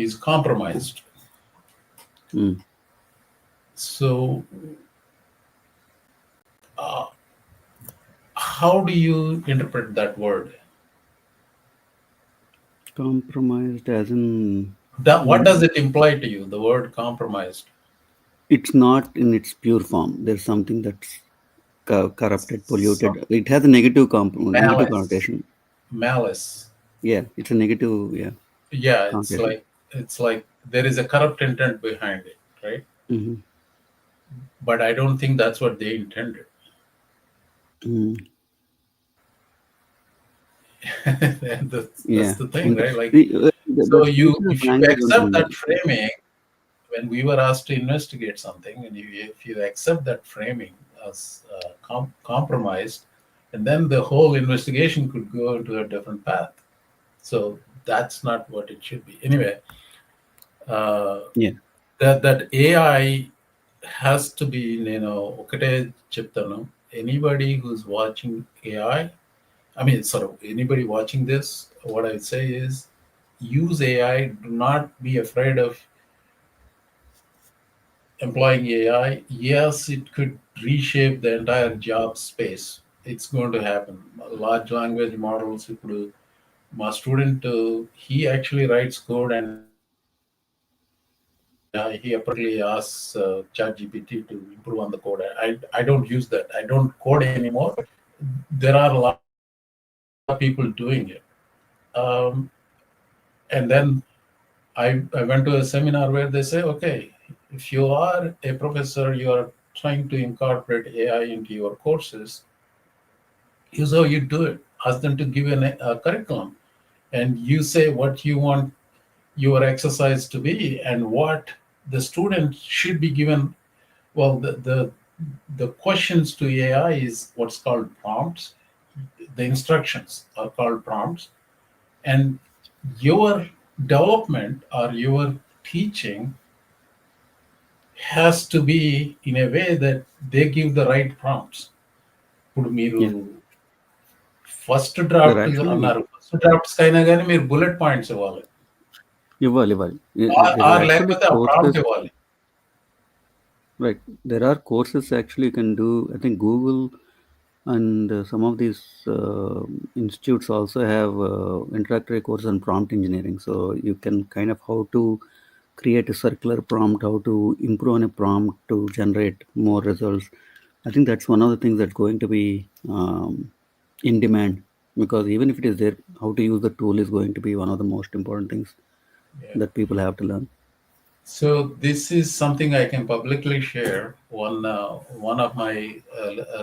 is compromised. So how do you interpret that word? Compromised as in... What does it imply to you, the word compromised? It's not in its pure form. There's something that's corrupted, polluted. It has a negative connotation. Malice. Yeah, it's a negative. Yeah. Yeah, it's like there is a corrupt intent behind it, right? But I don't think that's what they intended. That's the thing, right? Like, so if you accept that framing, when we were asked to investigate something, and if you accept that framing as compromised, and then the whole investigation could go into a different path. So that's not what it should be. Anyway, Yeah. that AI has to be, ఒకటే చెప్తాను. Anybody who's watching AI, anybody watching this, what I say is use AI. Do not be afraid of employing AI. Yes, it could reshape the entire job space. It's going to happen. Large language models. ఇప్పుడు మా student he actually writes code, and he apparently asks ChatGPT to improve on the code. I don't use that. I don't code anymore. There are a lot of people doing it. And then I went to a seminar where they say, okay, if you are a professor, you are trying to incorporate AI into your courses, here's how you do it. Ask them to give a curriculum, and you say what you want your exercise to be and what the student should be given. Well, the questions to AI is what's called prompts. The instructions are called prompts, and your development or your teaching has to be in a way that they give the right prompts. ఇప్పుడు మీరు Yeah. First draft actually అన్నారు. First drafts కైనా కానీ మీరు bullet points ఇవ్వాలి, ఇవ్వాలి. There are actually లేకపోతే ఆ courses. ప్రాంప్ట్ ఇవ్వాలి. Right. There are courses actually you can do. I think Google and some of these institutes also have introductory course on prompt engineering. So you can kind of how to create a circular prompt, how to improve on a prompt to generate more results. I think that's one of the things that's going to be in demand, because even if it is there, how to use the tool is going to be one of the most important things that people have to learn. So this is something I can publicly share. One of my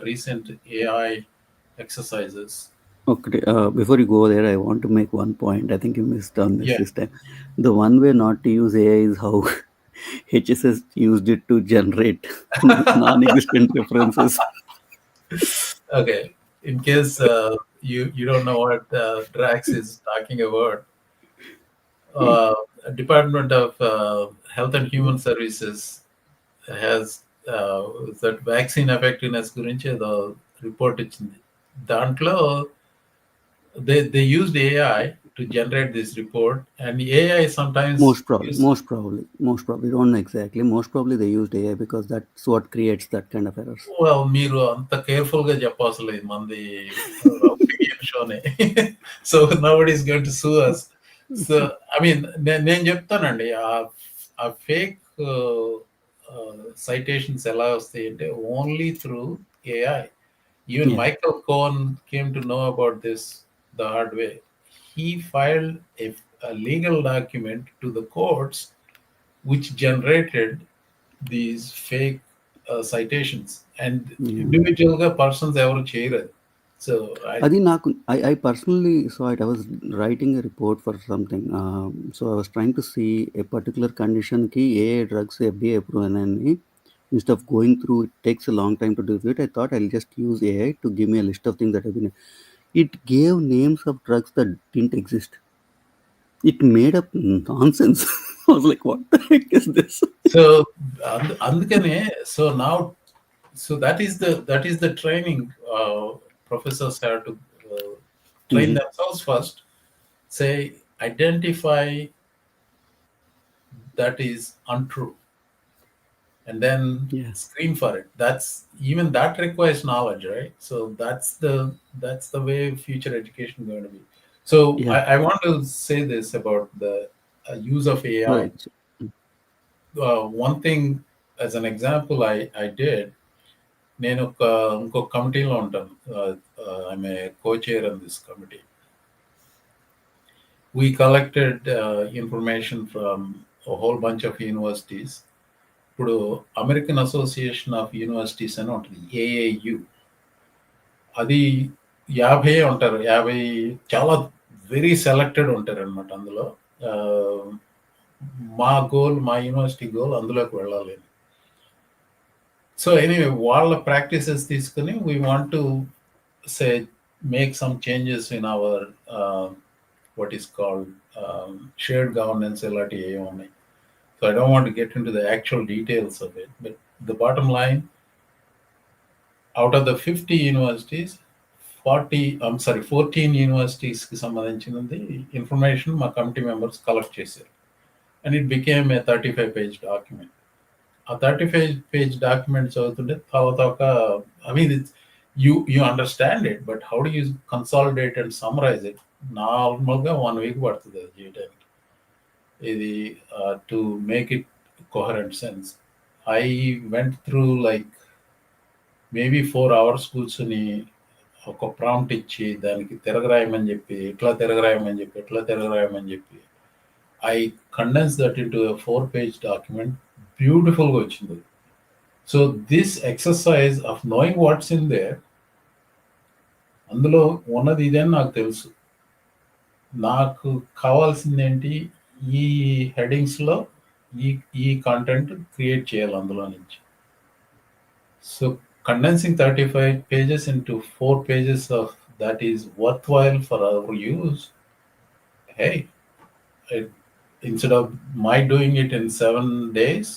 recent AI exercises. Okay, before you go there, I want to make one point. I think you missed on this Yeah. this time. The one way not to use AI is how HSS used it to generate non-existent references. Okay, in case you don't know what Drax is talking about, Department of Health and Human Services has that vaccine effectiveness గురించి ఏదో report ఇచ్చింది. దాంట్లో they used AI to generate this report, and AI sometimes Most probably, don't know exactly. Most probably they used AI because that's what creates that kind of errors. Well, మీరు అంత careful గా చెప్పవసరం లేదు, మంది షోనే. So nobody is going to sue us. So I mean, నేను చెప్తానండి, ఆ ఫేక్ citations ఎలా వస్తాయి అంటే only through AI. Even Yeah. Michael Cohen came to know about this the hard way. He filed a legal document to the courts which generated these fake citations, and individual persons ever చేయలేదు. So I personally saw it. I was writing a report for something. So I was trying to see a particular condition ki AA drugs FDA approved, and instead of going through, it takes a long time to do it. I thought I'll just use AI to give me a list of things that have been. It gave names of drugs that didn't exist. It made up nonsense. I was like, what the heck is this? So అందుకనే so that is the training. Professors have to train themselves first. Say, identify that is untrue, and then screen for it. That requires knowledge, right? So that's the way future education is going to be. So I want to say this about the use of AI. Right. One thing, as an example, I did. నేను ఇంకో కమిటీలో ఉంటాను. I'm a co-chair in this committee. We collected information from a whole bunch of universities. ఇప్పుడు American association of universities అని ఉంటుంది, AAU. అది 50 ఉంటారు, 50 చాలా వెరీ సెలెక్టెడ్ ఉంటారు అనమాట. అందులో మా యూనివర్సిటీ గోల్ అందులోకి వెళ్ళాలి. సో ఎనీవే వాళ్ళ ప్రాక్టీసెస్ తీసుకుని we want to say make some changes in our what is called shared governance ఇలాంటివి ఏమి ఉన్నాయి. So I don't want to get into the actual details of it, but the bottom line, out of the 50 universities, 14 universities కి సంబంధించినది information మా committee members collect చేశారు. And it became a 35-page document. A 35-page document చదువుతుంటే తర్వాత I mean, you understand it, but how do you consolidate and summarize it? నార్మల్గా 1 week పడుతుంది అది చేయడానికి. ఇది to make it coherent sense. I went through like maybe 4 hours కూర్చొని ఒక prompt ఇచ్చి దానికి తిరగరాయమని చెప్పి ఎట్లా తిరగరాయమని చెప్పి I condensed that into a 4-page document. Beautifulగా వచ్చింది. So this exercise of knowing what's in there, అందులో ఉన్నది ఇదని నాకు తెలుసు. నాకు కావాల్సింది ఏంటి, ఈ హెడింగ్స్లో ఈ కంటెంట్ క్రియేట్ చేయాలి అందులో నుంచి. So condensing 35 pages into 4 pages of that is worthwhile for our use. Hey, instead of my doing it in 7 days,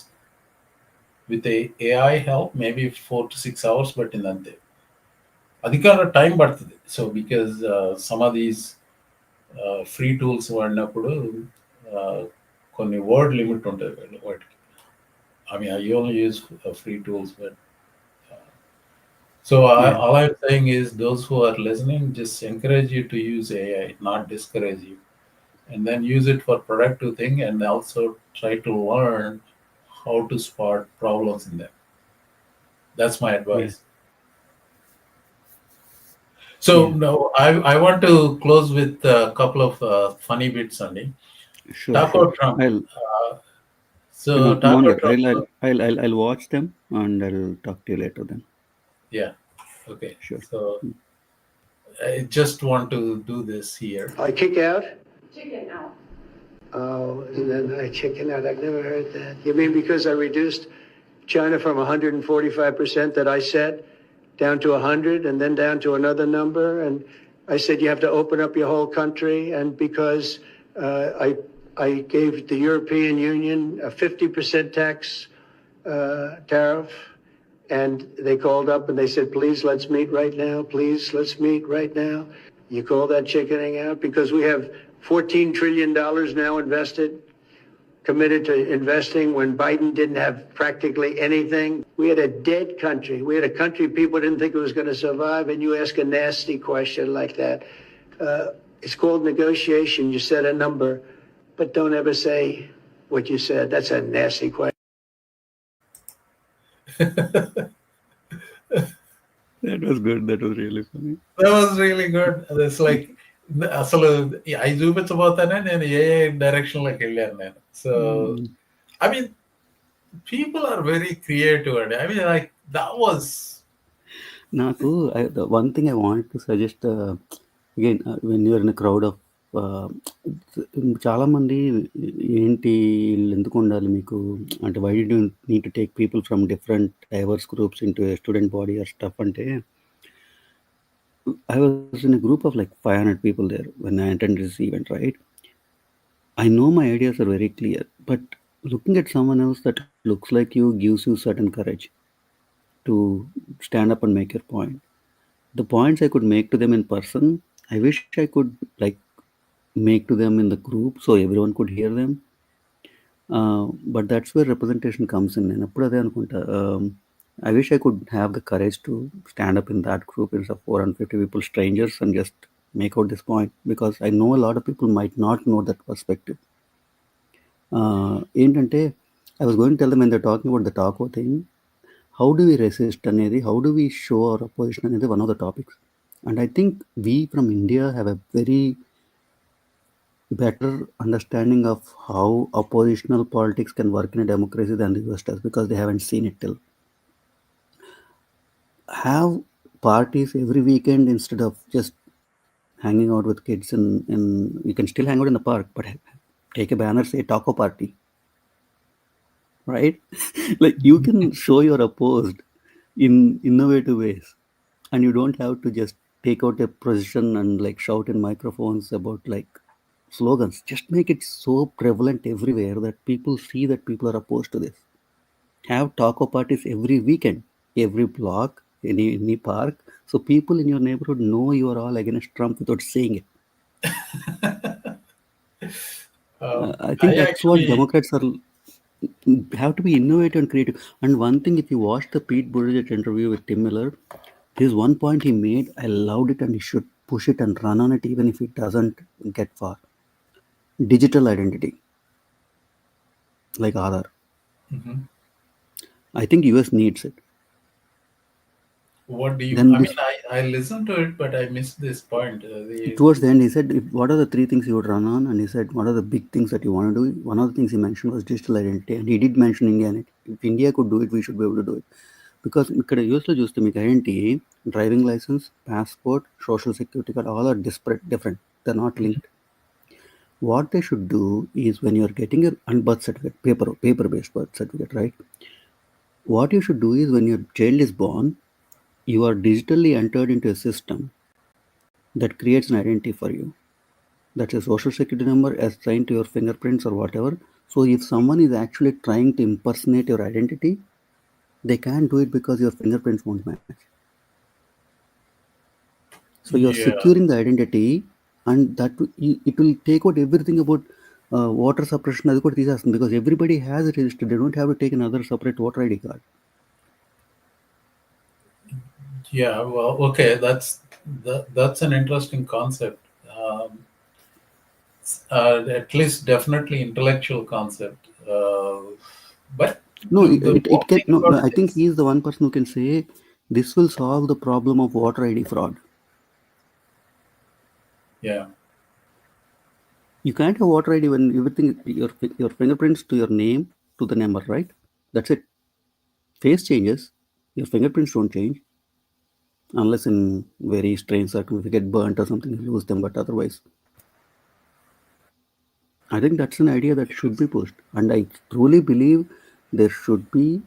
with the AI help, maybe 4 to 6 hours, but in that day. అధికార time పడుతుంది. So because some of these free tools వాడినప్పుడు కొన్ని word limit ఉంటుంది వాటికి. I mean, I only use free tools, but so all I'm saying is those who are listening, just encourage you to use AI, not discourage you, and then use it for productive thing, and also try to learn how to spot problems in them. That's my advice. So now I want to close with a couple of funny bits, Andy. Sure. Taco Trump. I'll watch them and I'll talk to you later then. Yeah. Okay. Sure. So I just want to do this here. I kick out? Chicken out. Oh, and then I chicken out. I've never heard that. You mean because I reduced China from 145% that I said down to 100 and then down to another number? And I said you have to open up your whole country. And because I gave the European Union a 50% tax tariff, and they called up and they said, please, let's meet right now. Please, let's meet right now. You call that chickening out? Because we have $14 trillion now invested, committed to investing when Biden didn't have practically anything. We had a dead country. We had a country people didn't think it was going to survive, and you ask a nasty question like that. It's called negotiation. You set a number, but don't ever say what you said. That's a nasty question. That was good. That was really funny. That was really good. It's like అసలు అవి చూపించబోతానే నేను ఏ డైరెక్షన్లోకి వెళ్ళాను నేను. So I mean people are very creative అండి. I mean like that was నాకు the one thing I wanted to suggest again when you are in a crowd of చాలామంది ఏంటి వీళ్ళు ఎందుకు ఉండాలి మీకు అంటే why did you need to take people from different diverse groups into a student body or stuff అంటే I was in a group of like 500 people there when I attended this event, right? I know my ideas are very clear, but looking at someone else that looks like you gives you certain courage to stand up and make your point. The points I could make to them in person, I wish I could like make to them in the group so everyone could hear them. But that's where representation comes in. And appudu ade anukunta I wish I could have the courage to stand up in that group instead of 450 people, strangers, and just make out this point, because I know a lot of people might not know that perspective. ఏంటంటే I was going to tell them when they're talking about the taco thing, how do we resist అనేది, how do we show our opposition అనేది one of the topics. And I think we from India have a very better understanding of how oppositional politics can work in a democracy than the US does, because they haven't seen it till. Have parties every weekend instead of just hanging out with kids, and you can still hang out in the park, but take a banner, say taco party, right? Like you can show you're opposed in innovative ways, and you don't have to just take out a position and like shout in microphones about like slogans. Just make it so prevalent everywhere that people see that people are opposed to this. Have taco parties every weekend, every block, any park, so people in your neighborhood know you are all against Trump without saying it. I think I that's what actually, Democrats are have to be innovative and creative. And one thing, if you watch the Pete Buttigieg interview with Tim Miller, there's one point he made. I loved it, and he should push it and run on it, even if it doesn't get far. Digital identity, like Aadhaar. Mhm. I think US needs it. What do you? Then I mean, this I listened to it, but I missed this point. towards the end, he said, "What are the three things you would run on?" And he said, "What are the big things that you want to do?" One of the things he mentioned was digital identity, and he did mention India in it. If India could do it, we should be able to do it. Because ఇక్కడ యూఎస్లో చూస్తే మీకు identity, driving licence, passport, social security card, all are disparate, different. They're not linked. What they should do is when you are getting your birth certificate, paper-based birth certificate, right? What you should do is when your child is born, you are digitally entered into a system that creates an identity for you. That's a social security number assigned to your fingerprints or whatever. So if someone is actually trying to impersonate your identity, they can't do it because your fingerprints won't match. So you're Yeah. securing the identity, and that it will take out everything about voter suppression. అది కూడా తీసేస్తుంది, because everybody has it registered. They don't have to take another separate voter ID card. Yeah, well, okay, that's an interesting concept. At least definitely intellectual concept. But No, the it more can thing no. about I think this, he is the one person who can say this will solve the problem of voter ID fraud. yeah, You can't have voter ID when everything your fingerprints to your name to the number, right? That's it. Face changes, your fingerprints don't change unless in very strange circumstances, if you get burnt or something, you lose them. But otherwise, I think that's an idea that should be pushed, and I truly believe there should be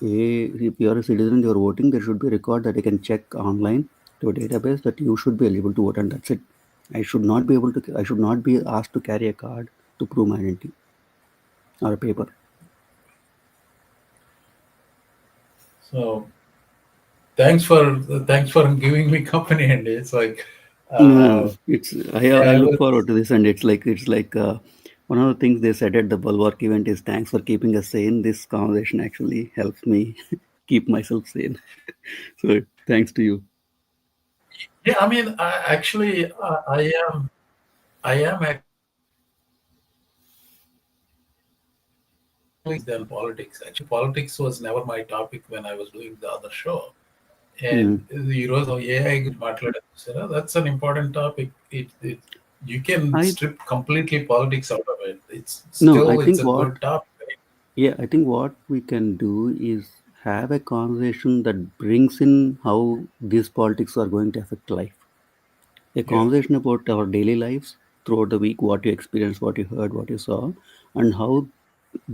if you are a citizen and you're voting, there should be a record that I can check online to a database that you should be eligible to vote, and that's it. I should not be asked to carry a card to prove my identity or a paper. so thanks for giving me company, and it's like It's I I look was forward to this, and it's like one of the things they said at the Bulwark event is thanks for keeping us sane. This conversation actually helps me keep myself sane. So thanks to you. yeah. I mean, I am actually than politics. Actually, politics was never my topic when I was doing the other show. And ఈరోజు AI గురించి మాట్లాడారు సరే, that's an important topic. You can I strip completely politics out of it. It's no, still I think it's a good topic. Right? yeah, I think what we can do is have a conversation that brings in how these politics are going to affect life. A Yeah. conversation about our daily lives throughout the week, what you experienced, what you heard, what you saw, and how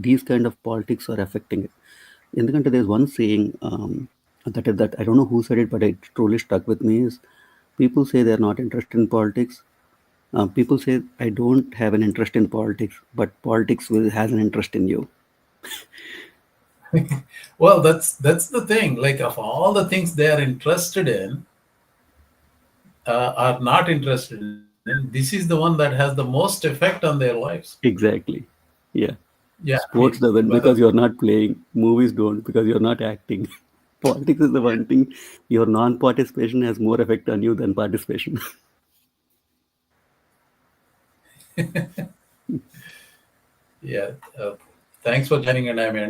these kind of politics are affecting it. ఎందుకంటే there's one saying that I don't know who said it, but it truly stuck with me is people say they're not interested in politics. People say I don't have an interest in politics, but politics has an interest in you. Well, that's the thing. Like, of all the things they are interested in, are not interested in, this is the one that has the most effect on their lives. Exactly. Yeah. Yeah, I Sports mean, doesn't whether because you're not playing. Movies don't because you're not acting. Politics is the one thing. Your non-participation has more effect on you than participation. yeah. Thanks for joining, and I'm